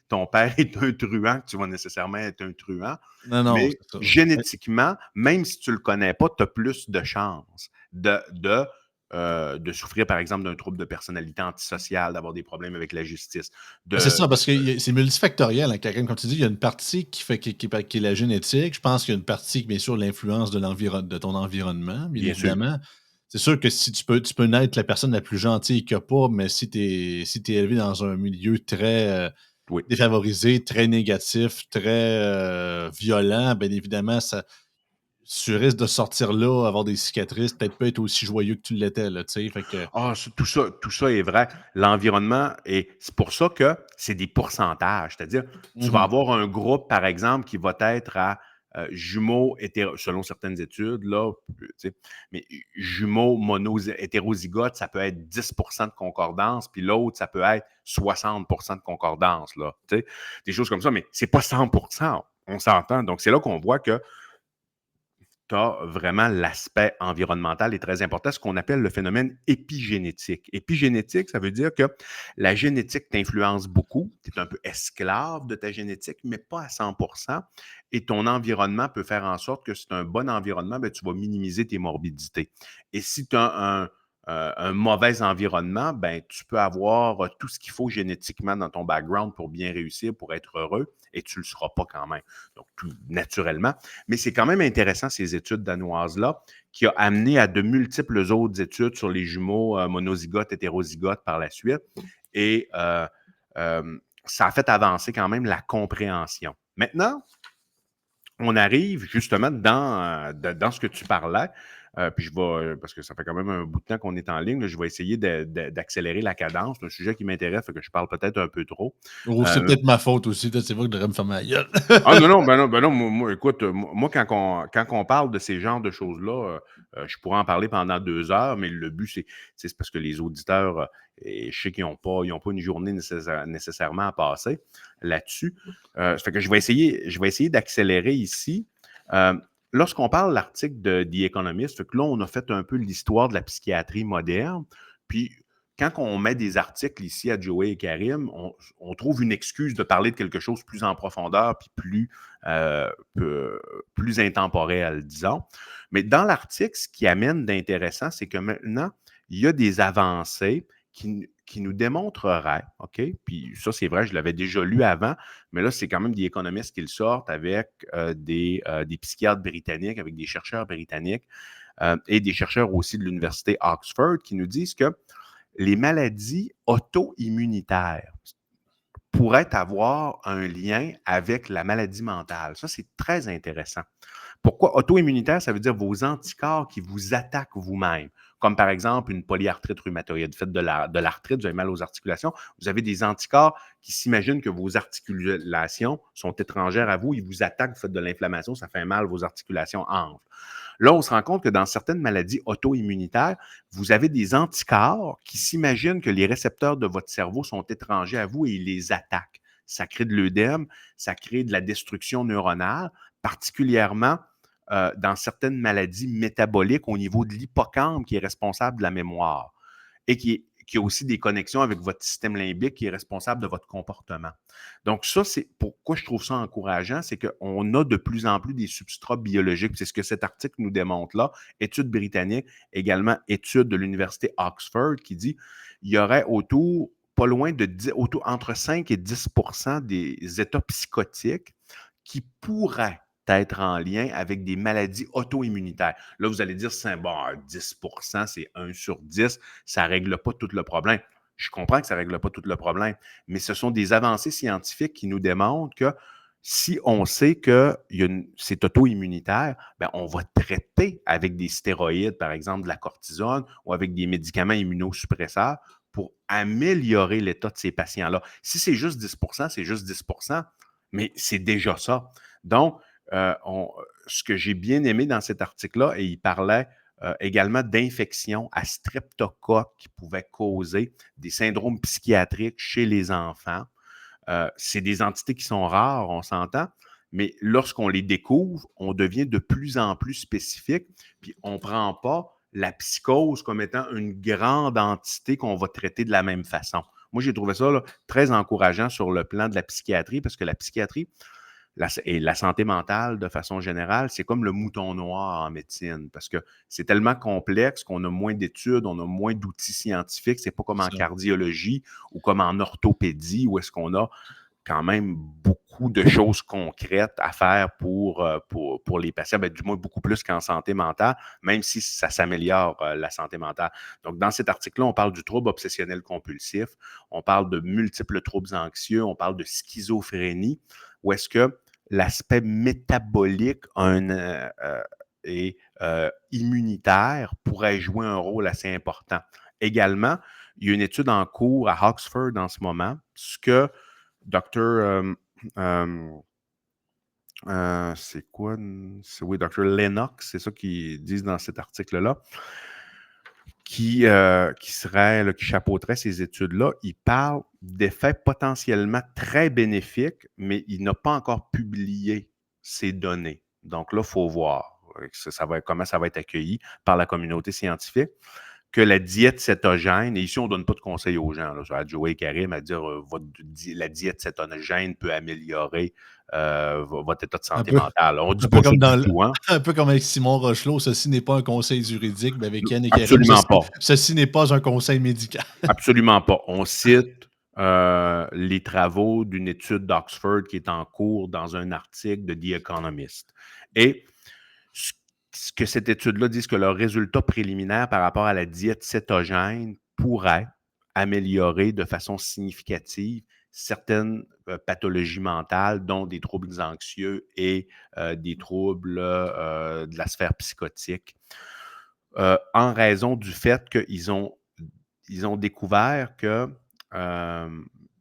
[SPEAKER 2] ton père est un truand que tu vas nécessairement être un truand,
[SPEAKER 1] Non, non,
[SPEAKER 2] mais
[SPEAKER 1] c'est ça.
[SPEAKER 2] génétiquement, même si tu ne le connais pas, tu as plus de chances de souffrir, par exemple, d'un trouble de personnalité antisociale, d'avoir des problèmes avec la justice.
[SPEAKER 1] Ben, c'est ça, parce que c'est multifactoriel, hein, quelqu'un, comme tu dis, il y a une partie qui est la génétique. Je pense qu'il y a une partie, bien sûr, l'influence de ton environnement, bien
[SPEAKER 2] Bien sûr.
[SPEAKER 1] évidemment. C'est sûr que si tu peux naître la personne la plus gentille qu'il y a pas, mais si t'es élevé dans un milieu très
[SPEAKER 2] Oui.
[SPEAKER 1] défavorisé, très négatif, très violent, bien évidemment, tu risques de sortir là, avoir des cicatrices, peut-être pas être aussi joyeux que tu l'étais, là, tu sais. Fait que.
[SPEAKER 2] Ah, tout ça est vrai. L'environnement, et c'est pour ça que c'est des pourcentages. C'est-à-dire, tu vas
[SPEAKER 1] Mhm.
[SPEAKER 2] avoir un groupe, par exemple, qui va être à jumeaux selon certaines études, là, tu sais, mais jumeaux hétérozygotes, ça peut être 10% de concordance, puis l'autre, ça peut être 60% de concordance, là, tu sais, des choses comme ça, mais c'est pas 100%, on s'entend. Donc, c'est là qu'on voit que tu as vraiment l'aspect environnemental est très important, ce qu'on appelle le phénomène épigénétique. Épigénétique, ça veut dire que la génétique t'influence beaucoup, tu es un peu esclave de ta génétique, mais pas à 100%, et ton environnement peut faire en sorte que si tu as un bon environnement, ben, tu vas minimiser tes morbidités. Et si tu as un mauvais environnement, ben, tu peux avoir tout ce qu'il faut génétiquement dans ton background pour bien réussir, pour être heureux, et tu ne le seras pas quand même. Donc, tout naturellement. Mais c'est quand même intéressant, ces études danoises-là, qui a amené à de multiples autres études sur les jumeaux monozygotes, hétérozygotes par la suite. Et ça a fait avancer quand même la compréhension. Maintenant, on arrive justement dans ce que tu parlais. Puis je vais, parce que ça fait quand même un bout de temps qu'on est en ligne, là, je vais essayer d'accélérer la cadence. C'est un sujet qui m'intéresse, fait que je parle peut-être un peu trop.
[SPEAKER 1] Ou c'est
[SPEAKER 2] Euh,
[SPEAKER 1] peut-être ma faute aussi. C'est vrai que je devrais me faire ma gueule.
[SPEAKER 2] ah non, non, ben non, ben non, écoute, moi, quand on parle de ces genres de choses-là, je pourrais en parler pendant 2 heures, mais le but, c'est parce que les auditeurs, et je sais qu'ils n'ont pas une journée nécessairement à passer là-dessus. Ça fait que je vais essayer d'accélérer ici. Euh, Lorsqu'on parle de l'article de The Economist, fait que là, on a fait un peu l'histoire de la psychiatrie moderne, puis quand on met des articles ici à Joey et Karim, on trouve une excuse de parler de quelque chose plus en profondeur puis plus intemporel, disons. Mais dans l'article, ce qui amène d'intéressant, c'est que maintenant, il y a des avancées qui nous démontreraient, OK? Puis ça, c'est vrai, je l'avais déjà lu avant, mais là, c'est quand même des économistes qui le sortent avec des psychiatres britanniques, avec des chercheurs britanniques et des chercheurs aussi de l'Université Oxford qui nous disent que les maladies auto-immunitaires pourraient avoir un lien avec la maladie mentale. Ça, c'est très intéressant. Pourquoi auto-immunitaire? Ça veut dire vos anticorps qui vous attaquent vous-même. Comme par exemple une polyarthrite rhumatoïde. Faites de l'arthrite, vous avez mal aux articulations. Vous avez des anticorps qui s'imaginent que vos articulations sont étrangères à vous. Ils vous attaquent, vous faites de l'inflammation, ça fait mal, vos articulations enflent. Là, on se rend compte que dans certaines maladies auto-immunitaires, vous avez des anticorps qui s'imaginent que les récepteurs de votre cerveau sont étrangers à vous et ils les attaquent. Ça crée de l'œdème, ça crée de la destruction neuronale, particulièrement dans certaines maladies métaboliques au niveau de l'hippocampe qui est responsable de la mémoire et qui a aussi des connexions avec votre système limbique qui est responsable de votre comportement. Donc ça, c'est pourquoi je trouve ça encourageant, c'est qu'on a de plus en plus des substrats biologiques. C'est ce que cet article nous démontre là. Étude britannique, également étude de l'Université Oxford qui dit qu'il y aurait autour, pas loin de entre 5 et 10 des états psychotiques qui pourraient être en lien avec des maladies auto-immunitaires. Là, vous allez dire, bon, 10 c'est 1 sur 10, ça ne règle pas tout le problème. Je comprends que ça ne règle pas tout le problème, mais ce sont des avancées scientifiques qui nous démontrent que si on sait que c'est auto-immunitaire, ben on va traiter avec des stéroïdes, par exemple de la cortisone, ou avec des médicaments immunosuppresseurs pour améliorer l'état de ces patients-là. Si c'est juste 10 c'est juste 10 mais c'est déjà ça. Donc, ce que j'ai bien aimé dans cet article-là, et il parlait également d'infections à streptocoque qui pouvaient causer des syndromes psychiatriques chez les enfants. C'est des entités qui sont rares, on s'entend, mais lorsqu'on les découvre, on devient de plus en plus spécifique, puis on ne prend pas la psychose comme étant une grande entité qu'on va traiter de la même façon. Moi, j'ai trouvé ça là, très encourageant sur le plan de la psychiatrie, parce que la psychiatrie, et la santé mentale, de façon générale, c'est comme le mouton noir en médecine parce que c'est tellement complexe qu'on a moins d'études, on a moins d'outils scientifiques. C'est pas comme en
[SPEAKER 1] Ça.
[SPEAKER 2] cardiologie ou comme en orthopédie où est-ce qu'on a quand même beaucoup de choses concrètes à faire pour les patients, du moins beaucoup plus qu'en santé mentale, même si ça s'améliore, la santé mentale. Donc, dans cet article-là, on parle du trouble obsessionnel compulsif, on parle de multiples troubles anxieux, on parle de schizophrénie, où est-ce que l'aspect métabolique et immunitaire pourrait jouer un rôle assez important. Également, il y a une étude en cours à Oxford en ce moment, ce que Dr. C'est quoi? Oui, Dr. Lennox, c'est ça qu'ils disent dans cet article-là, qui chapeauterait ces études-là. Il parle d'effets potentiellement très bénéfiques, mais il n'a pas encore publié ces données. Donc là, il faut voir comment ça va être accueilli par la communauté scientifique. que la diète cétogène, et ici, on ne donne pas de conseils aux gens, là, à Joey et Karim, à dire la diète cétogène peut améliorer votre état de
[SPEAKER 1] Un
[SPEAKER 2] santé
[SPEAKER 1] peu,
[SPEAKER 2] mentale. On ne dit
[SPEAKER 1] un peu
[SPEAKER 2] pas ça
[SPEAKER 1] comme
[SPEAKER 2] du
[SPEAKER 1] dans
[SPEAKER 2] tout, hein?
[SPEAKER 1] un peu comme avec Simon Rochelot, ceci n'est pas un conseil juridique, mais avec Yann et Karim,
[SPEAKER 2] Absolument pas.
[SPEAKER 1] ceci n'est pas un conseil médical.
[SPEAKER 2] Absolument pas. On cite les travaux d'une étude d'Oxford qui est en cours dans un article de The Economist. Et ce que cette étude-là dit, c'est que leurs résultats préliminaires par rapport à la diète cétogène pourraient améliorer de façon significative certaines pathologies mentales, dont des troubles anxieux et des troubles de la sphère psychotique, en raison du fait qu'ils ont découvert que,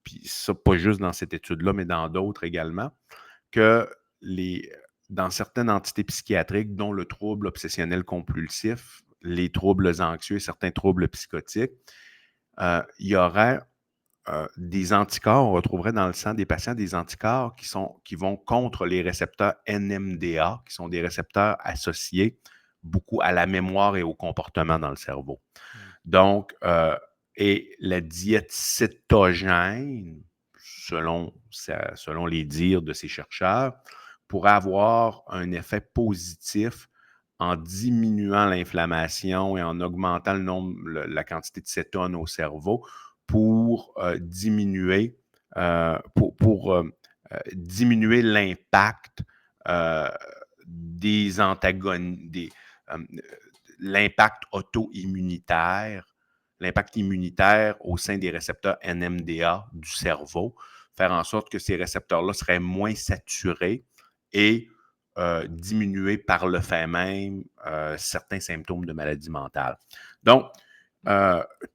[SPEAKER 2] puis ça, pas juste dans cette étude-là, mais dans d'autres également, que dans certaines entités psychiatriques, dont le trouble obsessionnel compulsif, les troubles anxieux et certains troubles psychotiques, il y aurait des anticorps, on retrouverait dans le sang des patients des anticorps qui vont contre les récepteurs NMDA, qui sont des récepteurs associés beaucoup à la mémoire et au comportement dans le cerveau. Donc, et la diète cétogène, selon les dires de ces chercheurs, pourrait avoir un effet positif en diminuant l'inflammation et en augmentant la quantité de cétone au cerveau pour diminuer diminuer l'impact euh, des antagonistes, euh, l'impact auto-immunitaire, l'impact immunitaire au sein des récepteurs NMDA du cerveau, faire en sorte que ces récepteurs-là seraient moins saturés et diminuer par le fait même certains symptômes de maladie mentale. Donc,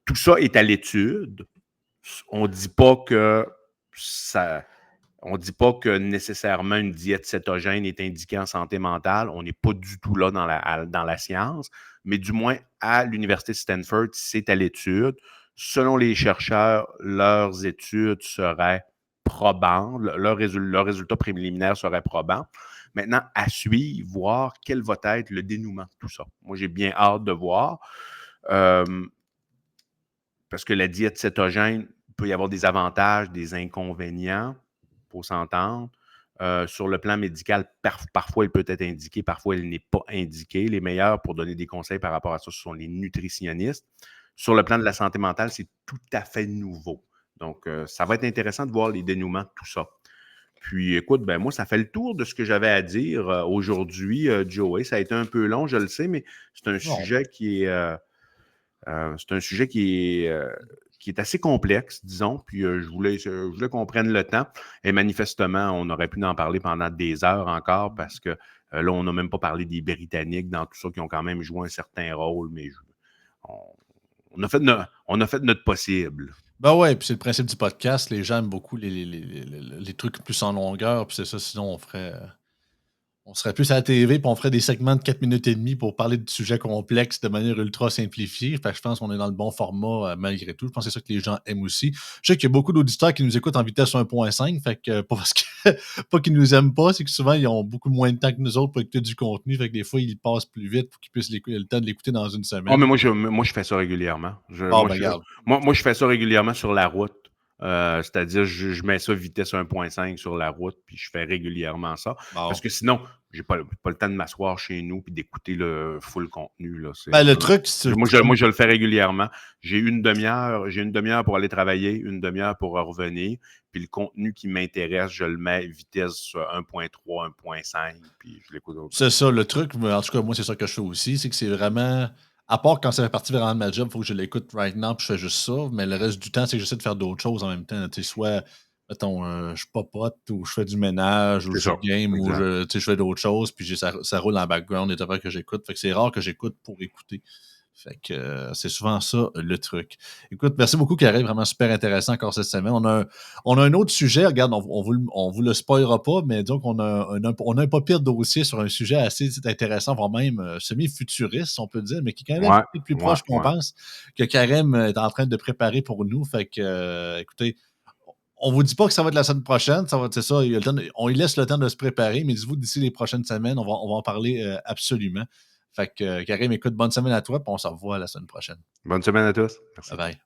[SPEAKER 2] tout ça est à l'étude. On ne dit pas que on ne dit pas que nécessairement une diète cétogène est indiquée en santé mentale. On n'est pas du tout là dans la science, mais du moins à l'Université de Stanford, c'est à l'étude. Selon les chercheurs, leurs études seraient probantes, leurs résultats préliminaires seraient probants. Maintenant, à suivre, voir quel va être le dénouement de tout ça. Moi, j'ai bien hâte de voir. Parce que la diète cétogène, il peut y avoir des avantages, des inconvénients, il faut s'entendre. Sur le plan médical, parfois, elle peut être indiquée, parfois, elle n'est pas indiquée. Les meilleurs pour donner des conseils par rapport à ça, ce sont les nutritionnistes. Sur le plan de la santé mentale, c'est tout à fait nouveau. Donc, ça va être intéressant de voir les dénouements de tout ça. Puis, écoute, ben moi, ça fait le tour de ce que j'avais à dire aujourd'hui, Joey. Ça a été un peu long, je le sais, mais c'est un sujet qui est... c'est un sujet qui est assez complexe, disons, puis je voulais qu'on prenne le temps. Et manifestement, on aurait pu en parler pendant des heures encore parce que là, on n'a même pas parlé des Britanniques dans tout ça qui ont quand même joué un certain rôle, mais on a fait notre possible.
[SPEAKER 1] Ben ouais, puis c'est le principe du podcast. Les gens aiment beaucoup les trucs plus en longueur, puis c'est ça, sinon on serait plus à la TV, puis on ferait des segments de 4 minutes et demie pour parler de sujets complexes de manière ultra simplifiée. Fait que je pense qu'on est dans le bon format malgré tout. Je pense que c'est ça que les gens aiment aussi. Je sais qu'il y a beaucoup d'auditeurs qui nous écoutent en vitesse 1.5. Fait que pas parce que pas qu'ils nous aiment pas, c'est que souvent ils ont beaucoup moins de temps que nous autres pour écouter du contenu. Fait que des fois, ils passent plus vite pour qu'ils puissent le temps de l'écouter dans une
[SPEAKER 2] Oh, mais
[SPEAKER 1] semaine.
[SPEAKER 2] moi, je fais ça régulièrement.
[SPEAKER 1] Ah ben regarde.
[SPEAKER 2] Moi, je fais ça régulièrement sur la route. C'est-à-dire, je mets ça vitesse 1.5 sur la route, puis je fais régulièrement ça.
[SPEAKER 1] Bon.
[SPEAKER 2] Parce que sinon, j'ai pas le temps de m'asseoir chez nous puis d'écouter le full contenu. Là.
[SPEAKER 1] Ben le truc, c'est
[SPEAKER 2] Moi, je le fais régulièrement. J'ai une demi-heure pour aller travailler, une demi-heure pour revenir. Puis le contenu qui m'intéresse, je le mets vitesse 1.3, 1.5, puis je l'écoute.
[SPEAKER 1] c'est ça, le truc, mais en tout cas, moi, c'est ça que je fais aussi, c'est que c'est vraiment. À part quand ça fait partie vraiment de ma job, il faut que je l'écoute right now, puis je fais juste ça. Mais le reste du temps, c'est que j'essaie de faire d'autres choses en même temps. Tu sais, soit, mettons, je papote, ou je fais du ménage, ou
[SPEAKER 2] C'est
[SPEAKER 1] je
[SPEAKER 2] ça.
[SPEAKER 1] game, ou
[SPEAKER 2] Exact.
[SPEAKER 1] je fais d'autres choses, puis ça roule en background, des affaires que j'écoute. Fait que c'est rare que j'écoute pour écouter. Fait que c'est souvent ça le truc. Écoute, merci beaucoup, Karel. Vraiment super intéressant encore cette semaine. On a un autre sujet. Regarde, on vous le spoilera pas, mais disons qu'on a on a un pas pire dossier sur un sujet assez intéressant, voire même semi-futuriste, on peut dire, mais qui est quand même
[SPEAKER 2] Ouais,
[SPEAKER 1] plus
[SPEAKER 2] ouais,
[SPEAKER 1] proche qu'on
[SPEAKER 2] ouais.
[SPEAKER 1] pense, que Karem est en train de préparer pour nous. Fait que, écoutez, on vous dit pas que ça va être la semaine prochaine, ça va être c'est ça, on lui laisse le temps de se préparer, mais dites-vous d'ici les prochaines semaines, on va en parler absolument. Fait que, Karim, écoute, bonne semaine à toi, puis on se revoit la semaine prochaine.
[SPEAKER 2] Bonne semaine à tous.
[SPEAKER 1] Bye
[SPEAKER 2] Merci.
[SPEAKER 1] bye.